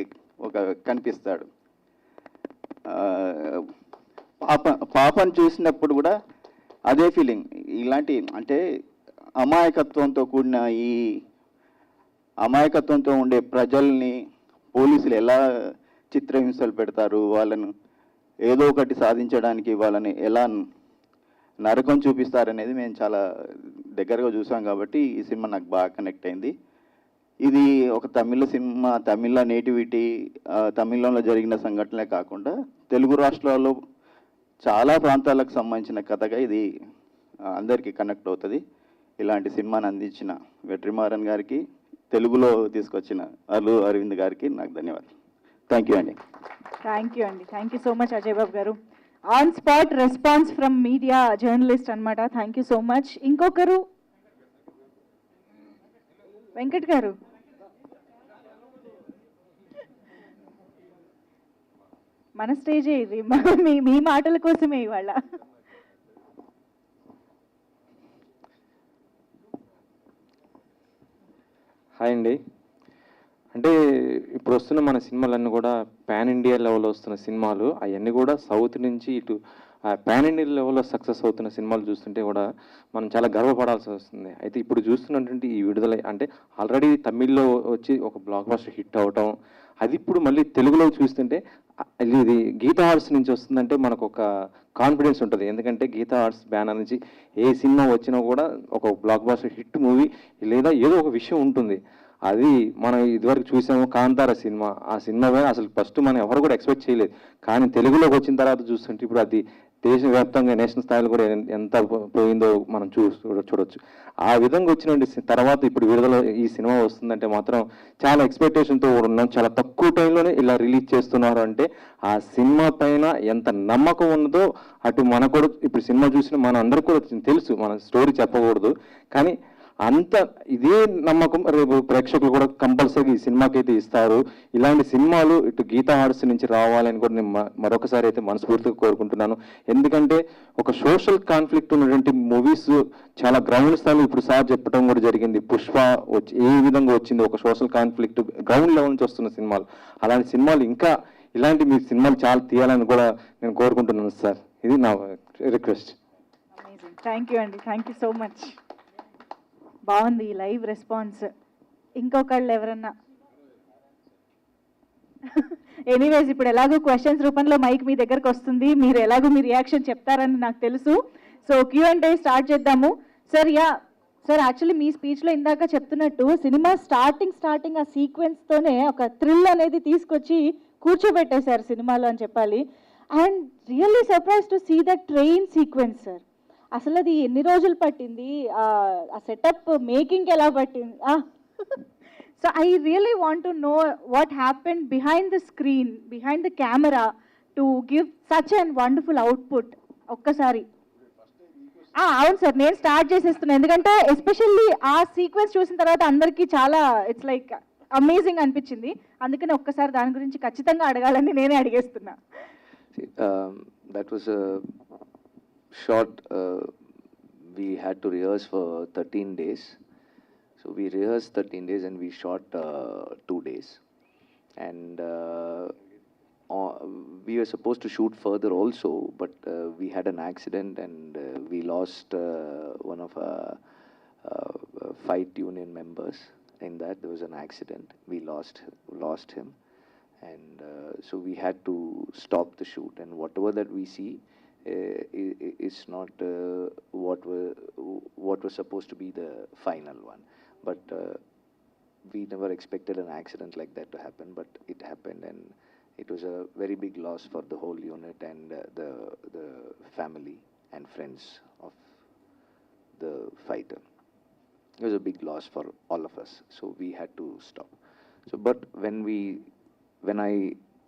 ఒక కనిపిస్తాడు. పాపను చూసినప్పుడు కూడా అదే ఫీలింగ్. ఇలాంటి అంటే అమాయకత్వంతో కూడిన ఈ అమాయకత్వంతో ఉండే ప్రజల్ని పోలీసులు ఎలా చిత్రహింసలు పెడతారు, వాళ్ళను ఏదో ఒకటి సాధించడానికి వాళ్ళని ఎలా నరకం చూపిస్తారనేది మేము చాలా దగ్గరగా చూసాం. కాబట్టి ఈ సినిమా నాకు బాగా కనెక్ట్ అయింది. ఇది ఒక తమిళ సినిమా, తమిళ నేటివిటీ, తమిళంలో జరిగిన సంఘటనలే కాకుండా తెలుగు రాష్ట్రాల్లో చాలా ప్రాంతాలకు సంబంధించిన కథగా ఇది అందరికీ కనెక్ట్ అవుతుంది. ఇలాంటి సినిమాని అందించిన వెట్రిమారన్ గారికి, తెలుగులో తీసుకొచ్చిన అల్లు అరవింద్ గారికి నాకు ధన్యవాదాలు. థ్యాంక్ యూ అండి. Thank you so much Ajay Babu garu. On spot response from media journalist అనమాట. Thank you so much. ఇంకొకరు వెంకట్ గారు. మన స్టేజే ఇది, మీ మాటల కోసమే ఇవాళ. హాయ్ అండి. అంటే ఇప్పుడు వస్తున్న మన సినిమాలన్నీ కూడా పాన్ ఇండియా లెవెల్లో వస్తున్న సినిమాలు, అవన్నీ కూడా సౌత్ నుంచి ఇటు పాన్ ఇండియా లెవెల్లో సక్సెస్ అవుతున్న సినిమాలు చూస్తుంటే కూడా మనం చాలా గర్వపడాల్సి వస్తుంది. అయితే ఇప్పుడు చూస్తున్నటువంటి ఈ విడుదల అంటే ఆల్రెడీ తమిళ్లో వచ్చి ఒక బ్లాక్ బస్టర్ హిట్ అవటం, అది ఇప్పుడు మళ్ళీ తెలుగులో చూస్తుంటే ఇది గీతా ఆర్ట్స్ నుంచి వస్తుందంటే మనకు ఒక కాన్ఫిడెన్స్ ఉంటుంది. ఎందుకంటే గీతా ఆర్ట్స్ బ్యానర్ నుంచి ఏ సినిమా వచ్చినా కూడా ఒక బ్లాక్ బస్టర్ హిట్ మూవీ లేదా ఏదో ఒక విషయం ఉంటుంది. అది మనం ఇదివరకు చూసాము కాంతార సినిమా, ఆ సినిమా అసలు ఫస్ట్ మనం ఎవరు కూడా ఎక్స్పెక్ట్ చేయలేదు. కానీ తెలుగులోకి వచ్చిన తర్వాత చూస్తుంటే ఇప్పుడు అది దేశవ్యాప్తంగా నేషనల్ స్థాయిలో కూడా ఎంత పోయిందో మనం చూడొచ్చు. ఆ విధంగా వచ్చిన తర్వాత ఇప్పుడు విడుదల ఈ సినిమా వస్తుందంటే మాత్రం చాలా ఎక్స్పెక్టేషన్తో ఉన్నాం. చాలా తక్కువ టైంలోనే ఇలా రిలీజ్ చేస్తున్నారు అంటే ఆ సినిమా పైన ఎంత నమ్మకం ఉన్నదో అటు మనకు కూడా ఇప్పుడు సినిమా చూసిన మన అందరికీ కూడా తెలుసు, మన స్టోరీ చెప్పకూడదు, కానీ అంత ఇదే నమ్మకం రేపు ప్రేక్షకులు కూడా కంపల్సరీ ఈ సినిమాకి అయితే ఇస్తారు. ఇలాంటి సినిమాలు ఇటు గీతా ఆర్ట్స్ నుంచి రావాలని కూడా నేను మరొకసారి అయితే మనస్ఫూర్తిగా కోరుకుంటున్నాను. ఎందుకంటే ఒక సోషల్ కాన్ఫ్లిక్ట్ ఉన్నటువంటి మూవీస్ చాలా గ్రౌండ్ స్థాయిలో ఇప్పుడు సార్ చెప్పడం కూడా జరిగింది. పుష్ప వచ్చి ఏ విధంగా వచ్చింది, ఒక సోషల్ కాన్ఫ్లిక్ట్ గ్రౌండ్ లెవెల్ నుంచి వస్తున్న సినిమాలు, అలాంటి సినిమాలు ఇంకా ఇలాంటి మీ సినిమాలు చాలా తీయాలని కూడా నేను కోరుకుంటున్నాను సార్. ఇది నా రిక్వెస్ట్. థ్యాంక్ యూ అండి, థ్యాంక్ యూ సో మచ్. బాగుంది ఈ లైవ్ రెస్పాన్స్. ఇంకొకళ్ళు ఎవరన్నా? ఎనీవేస్ ఇప్పుడు ఎలాగో క్వశ్చన్స్ రూపంలో మైక్ మీ దగ్గరకు వస్తుంది, మీరు ఎలాగో మీ రియాక్షన్ చెప్తారని నాకు తెలుసు. సో Q&A స్టార్ట్ చేద్దాము. సార్ యాక్చువల్లీ మీ స్పీచ్లో ఇందాక చెప్తున్నట్టు సినిమా స్టార్టింగ్ ఆ సీక్వెన్స్తోనే ఒక థ్రిల్ అనేది తీసుకొచ్చి కూర్చోబెట్టేశారు సినిమాలో అని చెప్పాలి. And really surprise to see the train sequence sir. అసలు అది ఎన్ని రోజులు పట్టింది, ఆ సెటప్ మేకింగ్ ఎలా పట్టింది? So I really want to know what happened behind the screen, behind the camera, to give such a wonderful output. ఒక్కసారి అవును సార్, నేను స్టార్ట్ చేసేస్తున్నాను, ఎందుకంటే ఎస్పెషల్లీ ఆ సీక్వెన్స్ చూసిన తర్వాత అందరికీ చాలా ఇట్స్ లైక్ అమేజింగ్ అనిపించింది. అందుకని ఒక్కసారి దాని గురించి ఖచ్చితంగా అడగాలని నేనే అడిగేస్తున్నా. That was a short, we had to rehearse for 13 days. So we rehearsed 13 days and we shot 2 days. And we were supposed to shoot further also, but we had an accident and we lost one of our fight union members. In that there was an accident. We lost him. And so we had to stop the shoot, and whatever that we see is not what was supposed to be the final one. But we never expected an accident like that to happen, but it happened, and it was a very big loss for the whole unit and the family and friends of the fighter. It was a big loss for all of us, so we had to stop. So but when I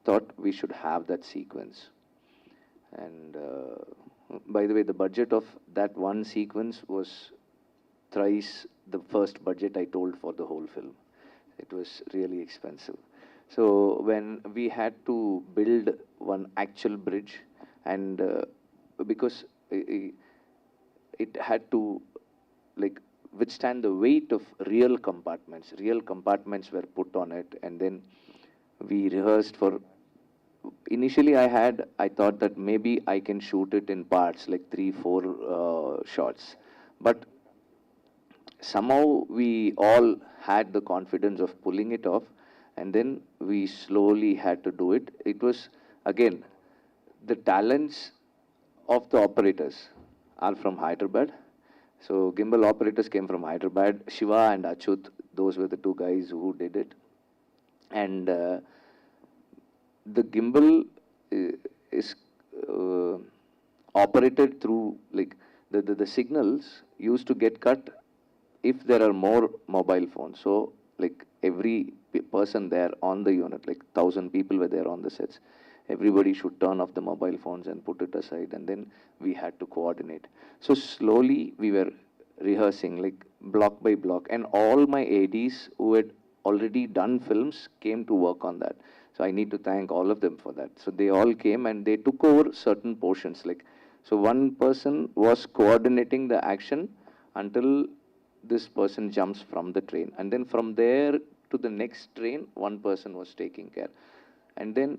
thought we should have that sequence, and by the way, the budget of that one sequence was thrice the first budget I told for the whole film. It was really expensive. So when we had to build one actual bridge, and because it had to like withstand the weight of real compartments were put on it, and then we rehearsed for, initially I thought that maybe I can shoot it in parts, like 3-4 shots, but somehow we all had the confidence of pulling it off, and then we slowly had to do it. It was again the talents of the operators are from Hyderabad. So gimbal operators came from Hyderabad. Shiva and Achut, those were the two guys who did it. And the gimbal is operated through, like, the signals used to get cut if there are more mobile phones. So like every person there on the unit, like 1,000 people were there on the sets, everybody should turn off the mobile phones and put it aside, and then we had to coordinate. So slowly we were rehearsing, like block by block, and all my ADs who had already done films came to work on that. So I need to thank all of them for that. So they all came and they took over certain portions, like, so one person was coordinating the action until this person jumps from the train, and then from there to the next train one person was taking care, and then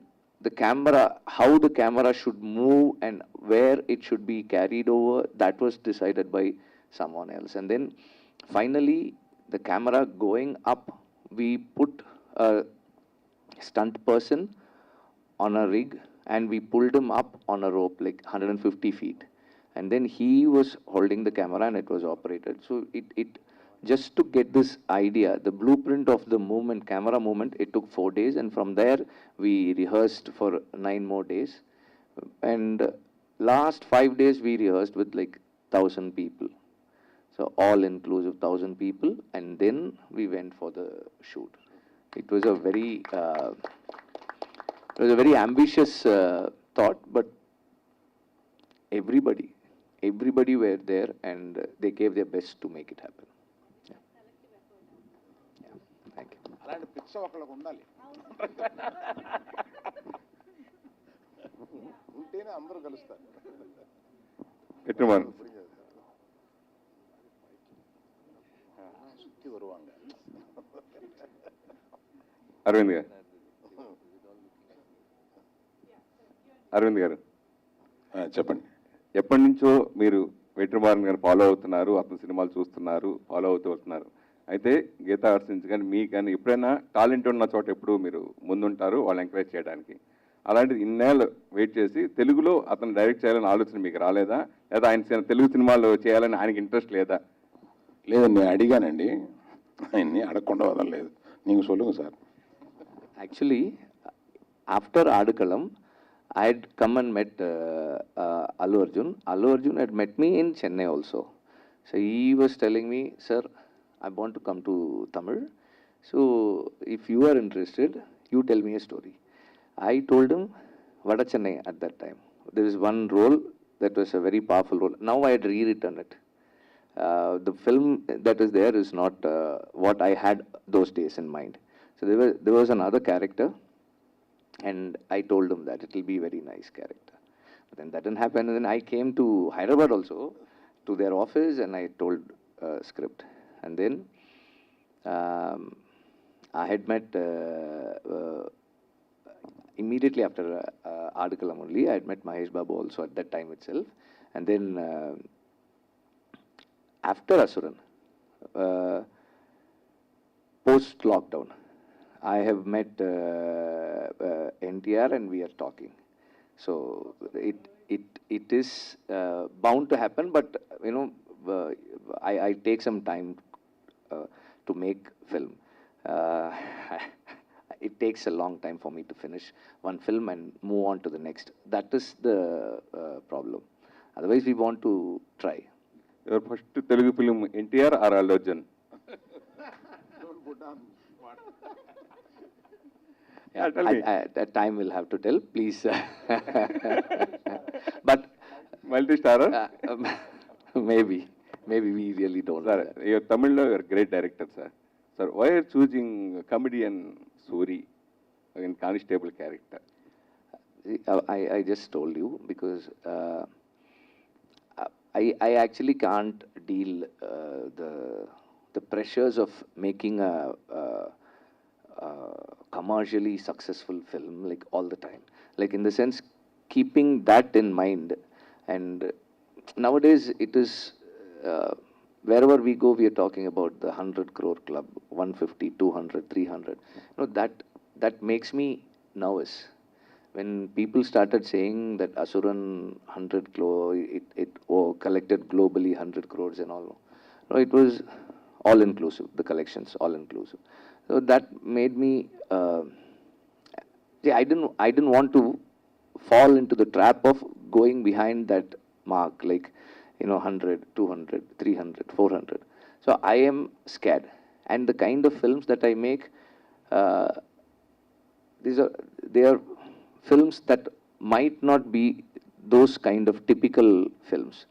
the camera, how the camera should move and where it should be carried over, that was decided by someone else. And then finally the camera going up, we put a stunt person on a rig and we pulled him up on a rope like 150 feet, and then he was holding the camera and it was operated. So it just to get this idea, the blueprint of the movement, camera movement, it took 4 days, and from there we rehearsed for 9 more days, and last 5 days we rehearsed with like 1,000 people, so all inclusive 1,000 people, and then we went for the shoot. It was a very ambitious thought, but everybody were there and they gave their best to make it happen. Thank you. అలాంటి పిచ్చ ఒకళ్ళకు ఉండాలి, ఉంటేనే అందరూ కలుస్తారు. వెట్రిమారన్ సుత్తి வருவாங்க. అరవింద్ గారు చెప్పండి. ఎప్పటి నుంచో మీరు వెట్రిమారన్ గారిని ఫాలో అవుతున్నారు, అతని సినిమాలు చూస్తున్నారు, ఫాలో అవుతూ వస్తున్నారు. అయితే గీతా ఆర్ట్స్ నుంచి కానీ మీకు కానీ ఎప్పుడైనా టాలెంట్ ఉన్న చోట ఎప్పుడు మీరు ముందుంటారు వాళ్ళు ఎంకరేజ్ చేయడానికి. అలాంటిది ఇన్నేళ్ళు వెయిట్ చేసి తెలుగులో అతను డైరెక్ట్ చేయాలని ఆలోచన మీకు రాలేదా, లేదా ఆయన తెలుగు సినిమాలు చేయాలని ఆయనకి ఇంట్రెస్ట్ లేదా? లేదండి, నేను అడిగానండి, ఆయన్ని అడగకుండా వదలలేదు. నీకు సొల్లుங்க sir. Actually, after Adakalam, I had come and met Allu Arjun. Allu Arjun had met me in Chennai also. So he was telling me, sir, I want to come to Tamil. So if you are interested, you tell me a story. I told him Vada Chennai at that time. There is one role that was a very powerful role. Now I had rewritten it. The film that is there is not what I had those days in mind. So there was another character, and I told him that it will be a very nice character. But then that didn't happen, and then I came to Hyderabad also, to their office, and I told script. And then I had met immediately after Adikalam only, I had met Mahesh Babu also at that time itself. And then after Asuran, post-lockdown, I have met NTR and we are talking. So it is bound to happen, but you know, I take some time to make film. It takes a long time for me to finish one film and move on to the next. That is the problem. Otherwise, we want to try. Your first Telugu film, NTR or Allu Arjun? Yeah, tell me. that time will have to tell, please. But Multi-starrer? maybe we really don't. Sir, you're Tamil, you're a great director, sir. Sir, why are you choosing comedian Soori in constable character? I just told you because I actually can't deal the pressures of making a commercially successful film like all the time. Like in the sense, keeping that in mind. And nowadays it is, wherever we go, we are talking about the 100 crore club, 150, 200, 300. You know, that makes me nervous. When people started saying that Asuran 100 crore, it collected globally 100 crores and all. No, it was all inclusive, the collections, all inclusive. So that made me, I didn't want to fall into the trap of going behind that mark, like, you know, 100, 200, 300, 400. So I am scared. And the kind of films that I make, they are films that might not be those kind of typical films.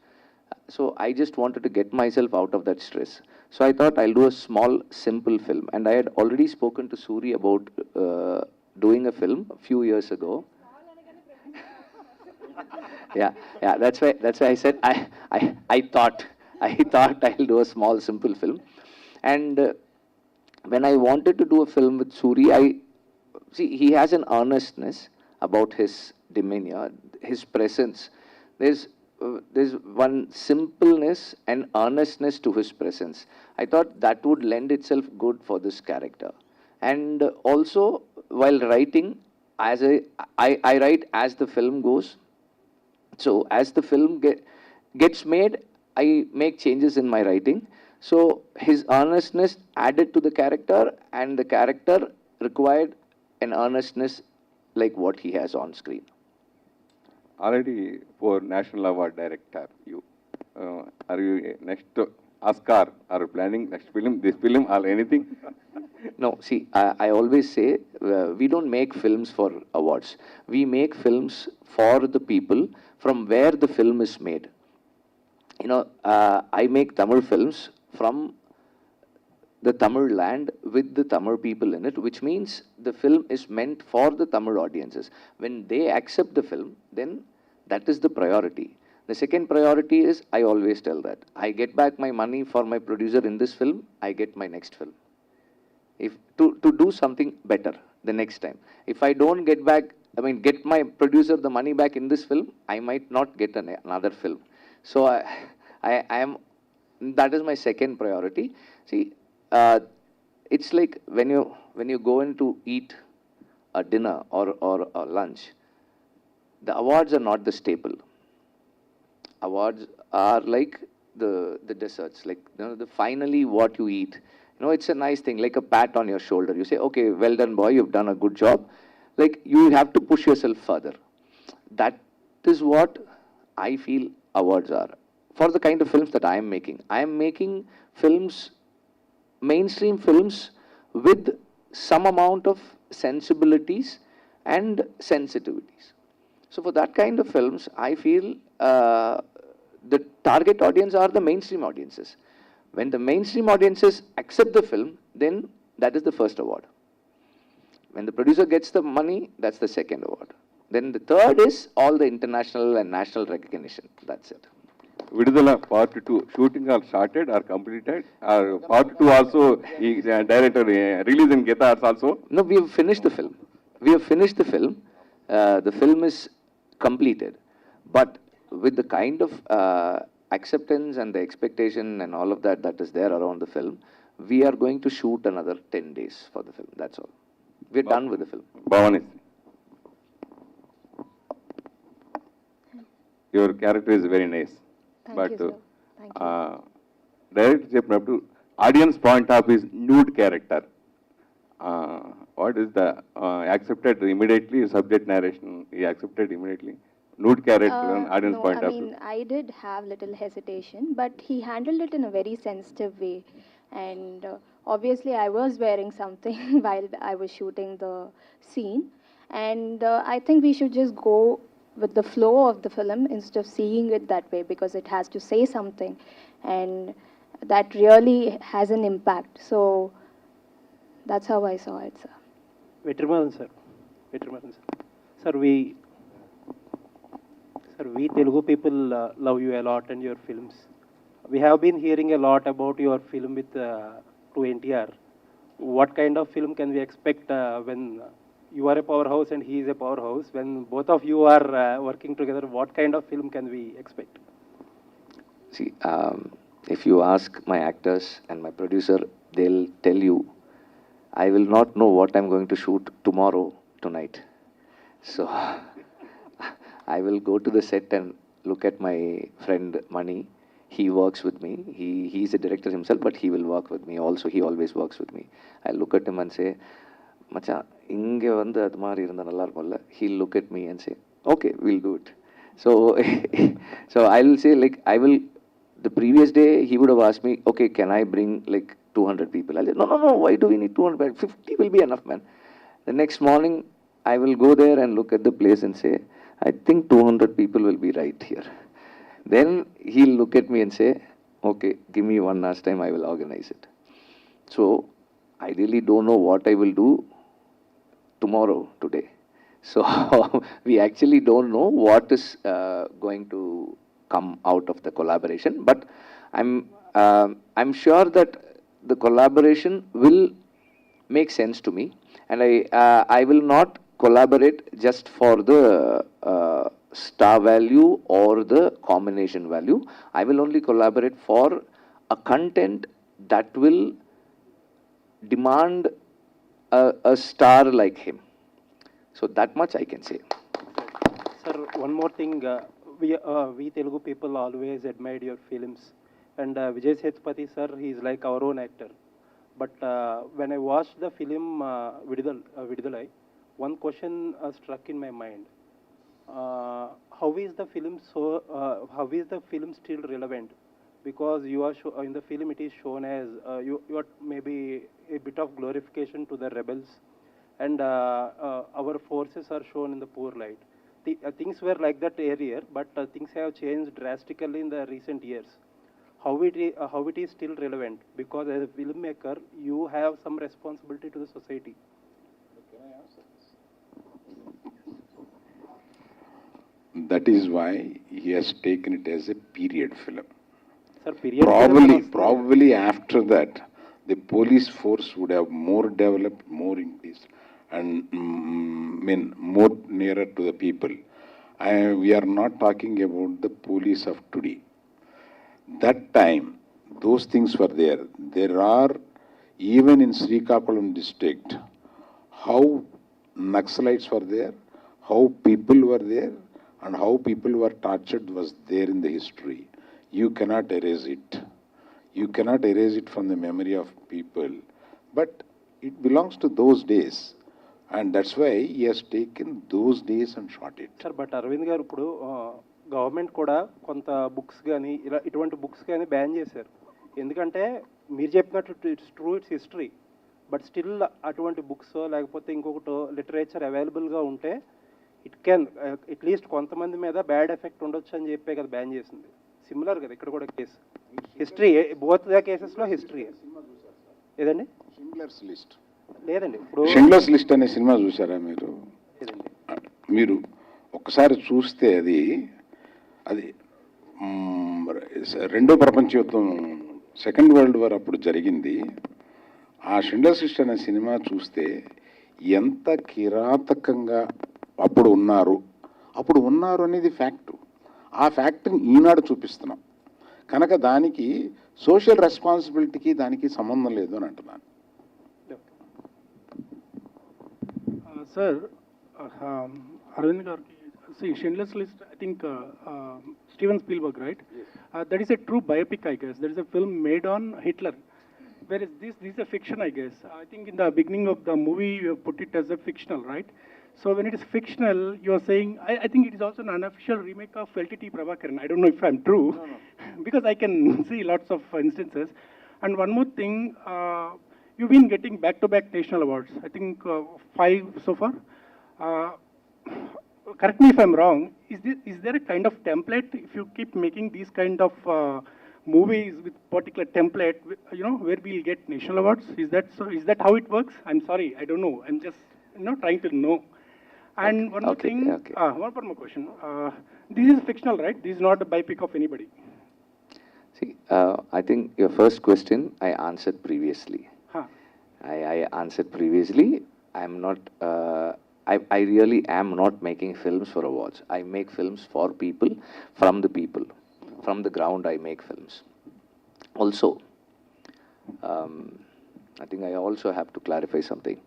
So I just wanted to get myself out of that stress. So I thought I'll do a small, simple film. And I had already spoken to Soori about doing a film a few years ago. Yeah, that's why I said I thought I'll do a small, simple film. And when I wanted to do a film with Soori, he has an earnestness about his demeanor, his presence. There's one simpleness and earnestness to his presence. I thought that would lend itself good for this character. And also, while writing, I write as the film goes. So as the film gets made, I make changes in my writing. So his earnestness added to the character, and the character required an earnestness like what he has on screen. Already for National Award director, you are you next Oscar? Are you planning next film, this film, or anything? No, see, I always say we don't make films for awards. We make films for the people from where the film is made. You know, I make Tamil films from the Tamil land with the Tamil people in it, which means the film is meant for the Tamil audiences. When they accept the film, then that is the priority. The second priority is, I always tell that, I get back my money for my producer in this film, I get my next film. If to do something better the next time. If I don't get my producer the money back in this film, I might not get another film. So I am, that is my second priority. See, it's like when you go in to eat a dinner or a lunch, the awards are not the staple. Awards are like the desserts, like, you know, finally what you eat. You know, it's a nice thing, like a pat on your shoulder. You say, okay, well done, boy, you've done a good job. Like, you have to push yourself further. That is what I feel awards are. For the kind of films that I am making films, mainstream films, with some amount of sensibilities and sensitivities. So for that kind of films, I feel the target audience are the mainstream audiences. When the mainstream audiences accept the film, then that is the first award. When the producer gets the money, that's the second award. Then the third is all the international and national recognition. That's it. Vidudhala Part 2 shooting are started or completed? Or Part 2 also, director release in guitars also? No, we have finished the film. We have finished the film. The film is completed. But with the kind of acceptance and the expectation and all of that that is there around the film, we are going to shoot another 10 days for the film. That's all. We're done with the film. Bhavani. Your character is very nice. Thank you, sir. Thank you. Director చెప్పినప్పుడు audience point of his nude character. What is the accepted immediately subject narration? He accepted immediately nude character and audience No, point I of view. mean, I did have little hesitation, but he handled it in a very sensitive way. And obviously, I was wearing something while I was shooting the scene. And I think we should just go with the flow of the film instead of seeing it that way, because it has to say something. And that really has an impact. So that's how I saw it, sir. Vetri Maaran, sir. Vetri Maaran, sir. Sir, we Telugu people love you a lot and your films. We have been hearing a lot about your film with to NTR. What kind of film can we expect when you are a powerhouse and he is a powerhouse? When both of you are working together, what kind of film can we expect? See, if you ask my actors and my producer, they'll tell you, I will not know what I'm going to shoot tomorrow, tonight. So, I will go to the set and look at my friend Mani. He works with me. He's a director himself, but he will work with me also. He always works with me. I look at him and say, Macha, inge vandu adu mari irundha nalla irukulla. He'll look at me and say, okay, we'll do it. So, so I'll say, like, the previous day he would have asked me, okay, can I bring like 200 people? I'll say, no, why do we need 200? 50 will be enough, man. The next morning, I will go there and look at the place and say, I think 200 people will be right here. Then he'll look at me and say, okay, give me 1 hour's time, I will organize it. So, I really don't know what I will do tomorrow, today. So, we actually don't know what is going to come out of the collaboration, but I'm sure that the collaboration will make sense to me, and I will not collaborate just for the star value or the combination value. I will only collaborate for a content that will demand a star like him. So that much I can say. Sir, one more thing. We Telugu people always admired your films. And VijaySethupathi, sir, he is like our own actor. But when I watched the film Vidudhala, one question struck in my mind. How is the film still relevant? Because you are in the film it is shown as you are maybe a bit of glorification to the rebels, and our forces are shown in the poor light. Things were like that earlier, but things have changed drastically in the recent years. How it is still relevant? Because as a filmmaker, you have some responsibility to the society. Can I answer this? That is why he has taken it as a period film. Sir, period Probably after that, the police force would have more developed, more increased, and more nearer to the people. We are not talking about the police of today. That time, those things were there. There are, even in Srikakulam district, how Naxalites were there, how people were there, and how people were tortured was there in the history. You cannot erase it. You cannot erase it from the memory of people. But it belongs to those days. And that's why he has taken those days and shot it. Sir, but Arvind garu ippudu government కూడా కొంత books కానీ ఇటువంటి books కానీ ban చేశారు. ఎందుకంటే మీరు చెప్పినట్టు it's true, it's history. But still అటువంటి బుక్స్ లేకపోతే ఇంకొకటి లిటరేచర్ అవైలబుల్గా ఉంటే ఇట్ కెన్ అట్లీస్ట్ కొంతమంది మీద బ్యాడ్ ఎఫెక్ట్ ఉండొచ్చు అని చెప్పే కదా బ్యాన్ చేసింది. సిమిలర్ కదా ఇక్కడ కూడా కేసు, హిస్టరీ బోత్ ద కేసెస్లో హిస్టరీ. ఏదండి షిండ్లర్స్ లిస్ట్? లేదండి. ఇప్పుడు షిండ్లర్స్ లిస్ట్ అనే సినిమా చూసారా మీరు? లేదండి. మీరు ఒక్కసారి చూస్తే అది రెండో ప్రపంచ యుద్ధం, సెకండ్ వరల్డ్ వార్ అప్పుడు జరిగింది. ఆ షిండ్లర్స్ లిస్ట్ అనే సినిమా చూస్తే ఎంత కిరాతకంగా అప్పుడు ఉన్నారు అనేది ఫ్యాక్టు. ఆ ఫ్యాక్ట్ని ఈనాడు చూపిస్తున్నాం కనుక దానికి సోషల్ రెస్పాన్సిబిలిటీకి దానికి సంబంధం లేదు అని అంటున్నాను. సార్, అరవింద్ గారికి Schindler's List, I think Steven Spielberg, right? That is a true biopic, I guess. That is a film made on Hitler. Whereas this is a fiction, I guess. I think in the beginning of the movie you put it as a fictional, right? So when it is fictional, you are saying, I think it is also an unofficial remake of L.T. Prabhakaran. I don't know if I'm true, because I can see lots of instances. And one more thing, you've been getting back-to-back national awards. I think 5 so far. Correct me if I'm wrong. Is there a kind of template if you keep making these kind of movies with particular template, where we'll get national awards? Is that so? Is that how it works? I'm sorry, I don't know. I'm just trying to know. And one more thing. One more question. This is fictional, right? This is not a biopic of anybody. See, I think your first question I answered previously. I answered previously. I'm not. I really am not making films for awards. I make films for people, from the ground I make films. Also, I think I also have to clarify something.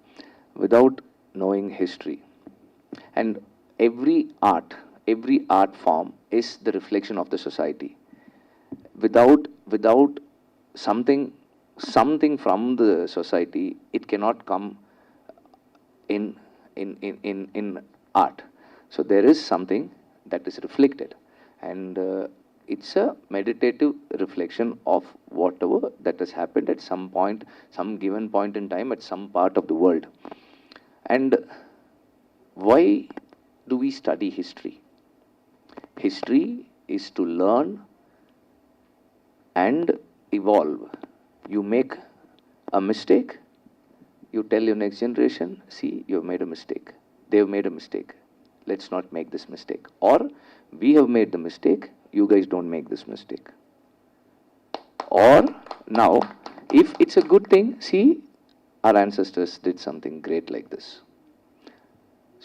Without knowing history, and every art form is the reflection of the society. Without something from the society, it cannot come in art. So there is something that is reflected, and it's a meditative reflection of whatever that has happened at some point, some given point in time, at some part of the world. And why do we study history? History is to learn and evolve. You make a mistake, you tell your next generation, see, you've made a mistake. They've made a mistake. Let's not make this mistake. Or, we have made the mistake, you guys don't make this mistake. Or, now, if it's a good thing, see, our ancestors did something great like this.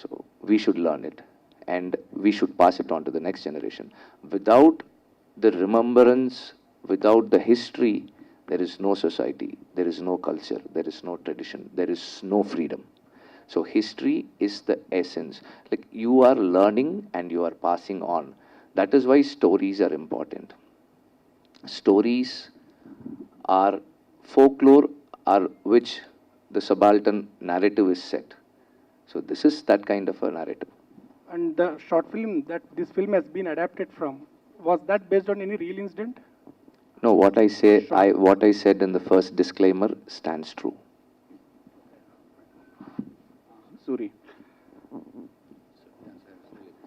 So, we should learn it. And we should pass it on to the next generation. Without the remembrance, without the history, there is no society, there is no culture, there is no tradition, there is no freedom. So history is the essence. Like, you are learning and you are passing on. That is why stories are important. Stories are folklore, are which the subaltern narrative is set. So this is that kind of a narrative. And the short film that this film has been adapted from, was that based on any real incident? No, what I said in the first disclaimer stands true. Soori.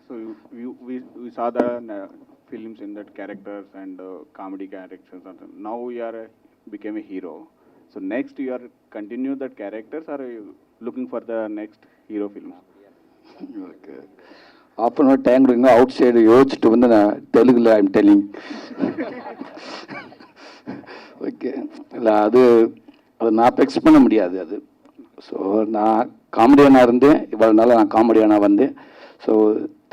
So we saw the films in that characters and comedy characters. Now you are became a hero. So next you are continue that characters, or are you looking for the next hero film? Okay. Half an hour time outside யோசிச்சுட்டு வந்து நான் தெலுங்குல I'm telling. Okay, இல்லை அது நான் fix பண்ண முடியாது அது. ஸோ நான் காமெடியனாக இருந்தேன், இவ்வளோ நாளாக நான் காமெடியனாக வந்தேன். So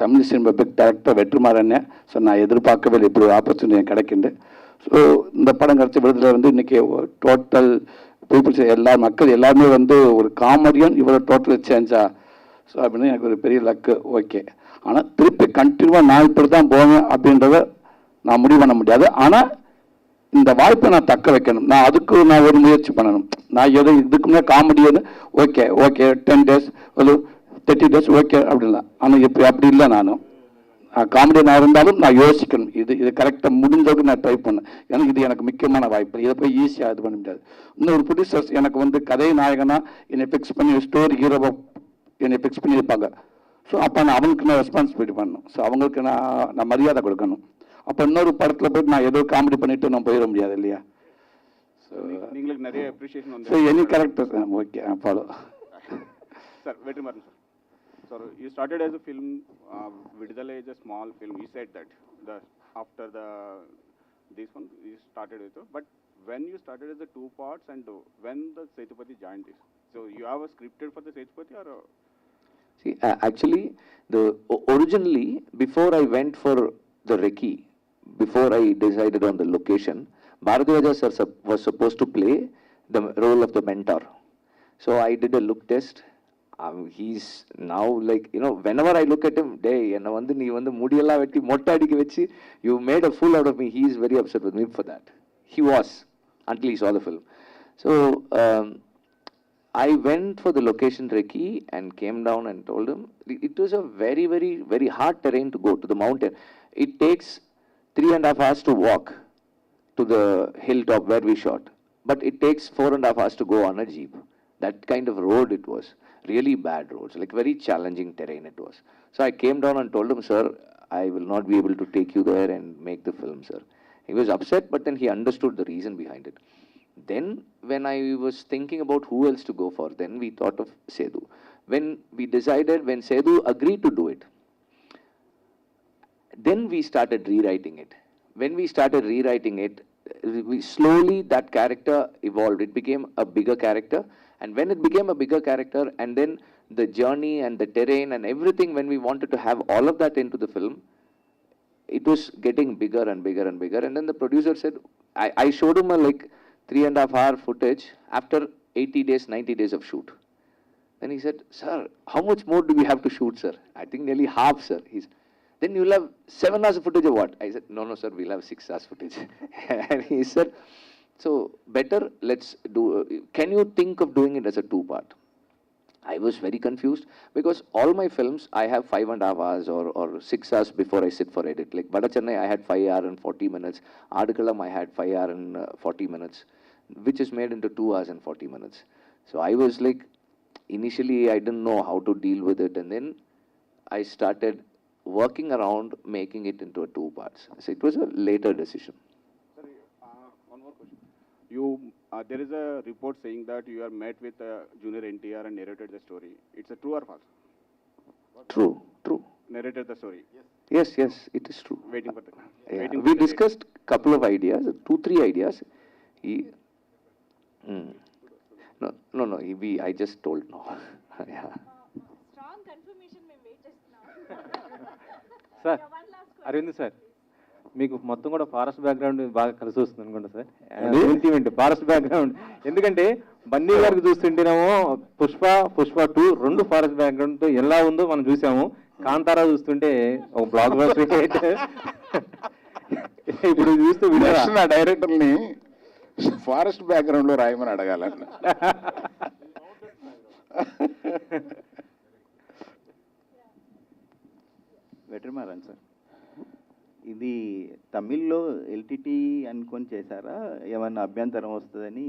Tamil cinema big director Vetri Maaran. So நான் எதிர்பார்க்கவே இல்லை இப்படி ஒரு ஆப்பர்ச்சுனிட்டி எனக்கு கிடைக்கிண்டு. ஸோ இந்த படம் கிடச்ச விடுதலை வந்து இன்றைக்கி டோட்டல் பீப்புள்ஸ் மக்கள் எல்லாருமே வந்து ஒரு காமெடியன் இவ்வளோ டோட்டல் சேஞ்சா. ஸோ அப்படின்னு எனக்கு ஒரு பெரிய லக்கு. ஓகே, ஆனால் திருப்பி கண்டினியூவாக நான் இப்படி தான் போவேன் அப்படின்றத நான் முடிவு பண்ண முடியாது. ஆனால் இந்த வாய்ப்பை நான் தக்க வைக்கணும். நான் அதுக்கு நான் ஒரு முயற்சி பண்ணணும். நான் எதுவும் இதுக்கு முன்னாடி காமெடின்னு ஓகே 10 days ஒரு 30 days ஓகே அப்படின்லாம். ஆனால் இப்போ அப்படி இல்லை. நான் காமெடியனாக இருந்தாலும் நான் யோசிக்கணும், இது கரெக்டாக முடிஞ்சளவுக்கு நான் ட்ரை பண்ணேன். ஏன்னா இது எனக்கு முக்கியமான வாய்ப்பு, இதை போய் ஈஸியாக இது பண்ண முடியாது. இன்னொரு ப்ரொடியூசர்ஸ் எனக்கு வந்து கதை நாயகனா என்னை ஃபிக்ஸ் பண்ணி ஸ்டோரி ஹீரோவை என்னை ஃபிக்ஸ் பண்ணியிருப்பாங்க. ஸோ அப்போ நான் அவங்களுக்கு நான் ரெஸ்பான்சிபிலிட்டி பண்ணணும். ஸோ அவங்களுக்கு நான் மரியாதை கொடுக்கணும். அப்போ இன்னொரு படத்தில் போய்ட்டு நான் ஏதோ காமெடி பண்ணிவிட்டு நான் போயிட முடியாது இல்லையா? ஸோ நீங்களுக்கு நிறைய அப்ரிஷியேஷன் வந்து. So any character okay follow. Sir, Vetri Maaran, sir. So you started as a film. Vidudhala is a small film. You said that after this one you started with it. But when you started as the two parts and when the Sethupathi joined this, so you have a scripted for the Sethupathi or? See, actually, originally before I went for the recce, before I decided on the location, Bharatiraja sir was supposed to play the role of the mentor. So I did a look test. He's now like, you know, whenever I look at him, enna vandu nee vandu mudiyalla vetti motta adikka vechi you made a fool out of me. He is very upset with me for that. He was until he saw the film. So I went for the location recce and came down and told him it was a very, very, very hard terrain to go to the mountain. It takes 3.5 hours to walk to the hilltop where we shot, but it takes 4.5 hours to go on a jeep. That kind of road it was. Really bad roads, like very challenging terrain it was. So I came down and told him, sir, I will not be able to take you there and make the film, sir. He was upset, but then he understood the reason behind it. Then when I was thinking about who else to go for, then we thought of Sethu. When we decided, when Sethu agreed to do it, then we started rewriting it. When we started rewriting it, slowly that character evolved. It became a bigger character. And when it became a bigger character, and then the journey and the terrain and everything, when we wanted to have all of that into the film, it was getting bigger and bigger and bigger. And then the producer said, I showed him a like 3.5 hour footage after 80 days, 90 days of shoot. Then he said, sir, how much more do we have to shoot, sir? I think nearly half, sir. Then you'll have 7 hours of footage of what? I said, no, sir, we'll have 6 hours footage. And he said, so better, let's do, can you think of doing it as a 2-part? I was very confused because all my films, I have 5.5 hours or 6 hours before I sit for edit. Like Vada Chennai, I had 5 hours and 40 minutes. Adikalam, I had 5 hours and 40 minutes, which is made into 2 hours and 40 minutes. So I was like, initially I didn't know how to deal with it. And then I started working around making it into a 2 parts. So it was a later decision. One more question. There is a report saying that you are met with Junior NTR and narrated the story. It's a true or false? True. Narrated the story. Yes, it is true. Waiting for the. Yeah. Waiting We for the discussed couple of ideas, 2-3 ideas. No. I just told no. Yeah. Strong confirmation మేము wait చేస్తున్నాం. Sir Arvind sir, మీకు మొత్తం కూడా forest background బాగా కలిసి వస్తుంది అనుకుంటా sir. Sentiment forest background, ఎందుకంటే బన్నీ గారికి చూస్తుంటేనేమో పుష్ప 2 2 ఫారెస్ట్ బ్యాక్గ్రౌండ్తో ఎలా ఉందో మనం చూసాము. కాంతారా చూస్తుంటే ఒక బ్లాక్ బస్టర్ హిట్. ఇప్పుడు చూస్తే నా డైరెక్టర్ని ఫారెస్ట్ బ్యాక్గ్రౌండ్ లో రాయమని అడగాలని. వెట్రి మారన్ సార్, ఇది తమిళ్లో ఎల్టీటీ అనుకొని చేశారా? ఏమన్నా అభ్యంతరం వస్తుందని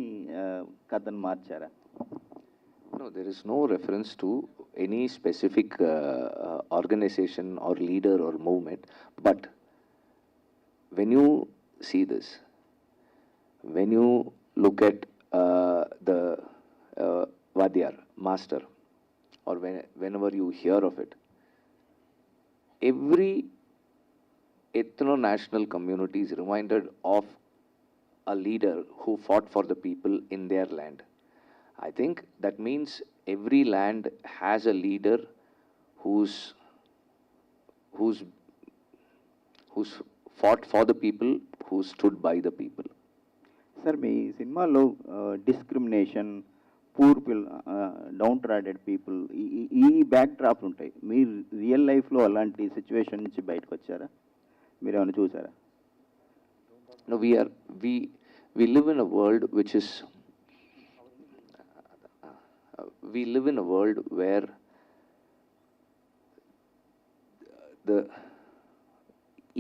కథను మార్చారా? No, there is no reference to any specific organization or leader or movement. But when you see this, when you look at the Vadyar, master, or whenever you hear of it, every ethno-national community is reminded of a leader who fought for the people in their land. I think that means every land has a leader who's fought for the people, who stood by the people. Sir, మీ సినిమాలో discrimination, poor down trodden people, ఈ backdrop ఉంటాయి. మీ real లైఫ్లో అలాంటి situation నుంచి బయటకు వచ్చారా? మీరు ఏమైనా చూసారా? No, we live in a world which is we live in a world where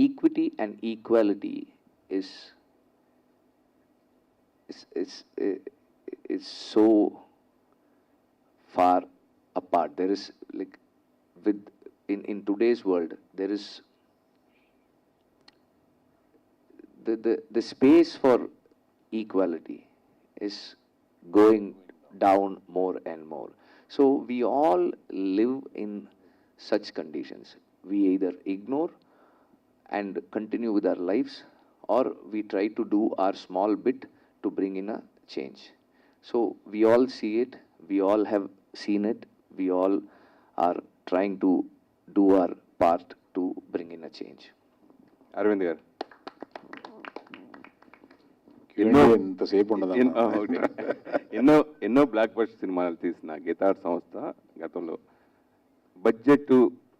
equity and equality is so far apart. There is like in today's world, there is the space for equality is going down more and more. So we all live in such conditions. We either ignore and continue with our lives, or we try to do our small bit to bring in a change. So we all see it, we all have seen it, we all are trying to do our part to bring in a change. Arvind గారు ఎంతసేపు ఉండదు. ఎన్నో block buster సినిమాలు తీసిన గీతార్ సంస్థ గతంలో budget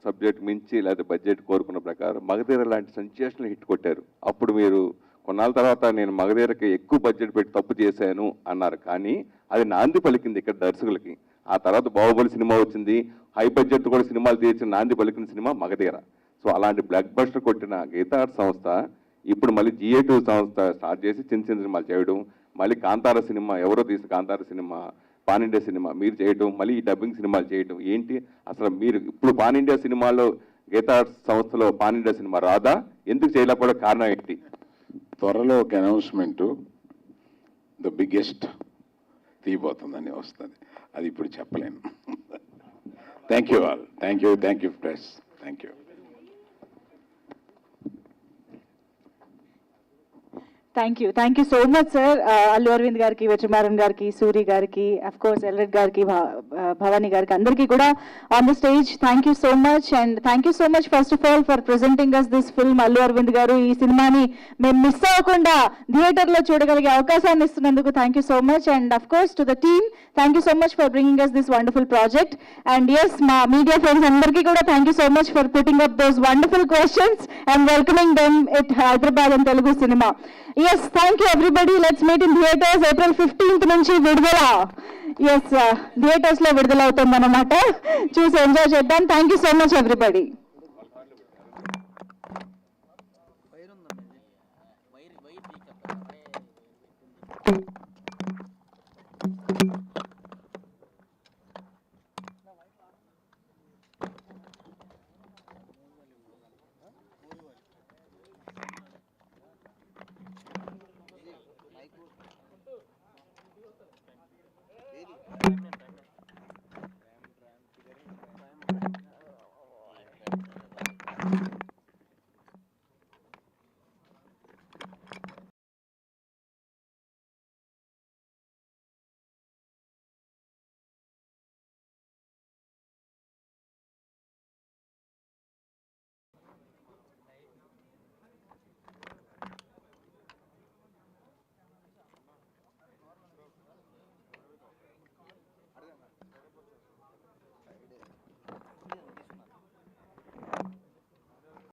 subject మించి లేదా బడ్జెట్ కోరుకున్న ప్రకారం మగధీర లాంటి సెన్సేషనల్ హిట్ కొట్టారు. అప్పుడు మీరు కొన్నాళ్ళ తర్వాత నేను మగధీరకి ఎక్కువ బడ్జెట్ పెట్టి తప్పు చేశాను అన్నారు, కానీ అది నాంది పలికింది ఇక్కడ దర్శకులకి. ఆ తర్వాత బాహుబలి సినిమా వచ్చింది, హై బడ్జెట్ కూడా సినిమాలు తీర్చిన నాంది పలికిన సినిమా మగధీర. సో అలాంటి బ్లాక్ బస్టర్ కొట్టిన గీతార్ సంస్థ ఇప్పుడు మళ్ళీ G.A.2 సంస్థ స్టార్ట్ చేసి చిన్న చిన్న సినిమాలు చేయడం, మళ్ళీ కాంతార సినిమా ఎవరో తీసిన Kantara cinema pan India cinema మీరు చేయడం, మళ్ళీ ఈ డబ్బింగ్ సినిమాలు చేయడం ఏంటి అసలు? మీరు ఇప్పుడు పాన్ ఇండియా సినిమాలో గీతార్ సంస్థలో పాన్ ఇండియా సినిమా రాదా? ఎందుకు చేయలేకపోవడం కారణం ఏంటి? త్వరలో ఒక అనౌన్స్మెంట్ ద బిగ్గెస్ట్ తీయబోతుందని వస్తుంది, అది ఇప్పుడు చెప్పలేను. Thank you all, thank you press, thank you. Thank you so much sir. Allu Aravind గారికి, వెట్రి మారన్ గారికి, సూరి గారికి, అఫ్ కోర్స్ ఎల్రెడ్ గారికి, భవానీ గారికి, అందరికీ కూడా on the stage thank you so much. And thank you so much first of all for presenting us this film. Allu Aravind garu ఈ సినిమాని మేము మిస్ అవ్వకుండా థియేటర్లో చూడగలిగే అవకాశాన్ని ఇస్తున్నందుకు thank you so much. And of course to the team thank you so much for bringing us this wonderful project. And yes, మా media friends అందరికీ కూడా thank you so much for putting up those wonderful questions and welcoming them at Hyderabad and Telugu cinema. Yes, thank you everybody. Let's meet in theaters April 15th నుంచి విడుదల. Yes, theaters లో విడుదల అవుతుంది అన్నమాట. చూసి ఎంజాయ్ చేద్దాం. Thank you so much everybody.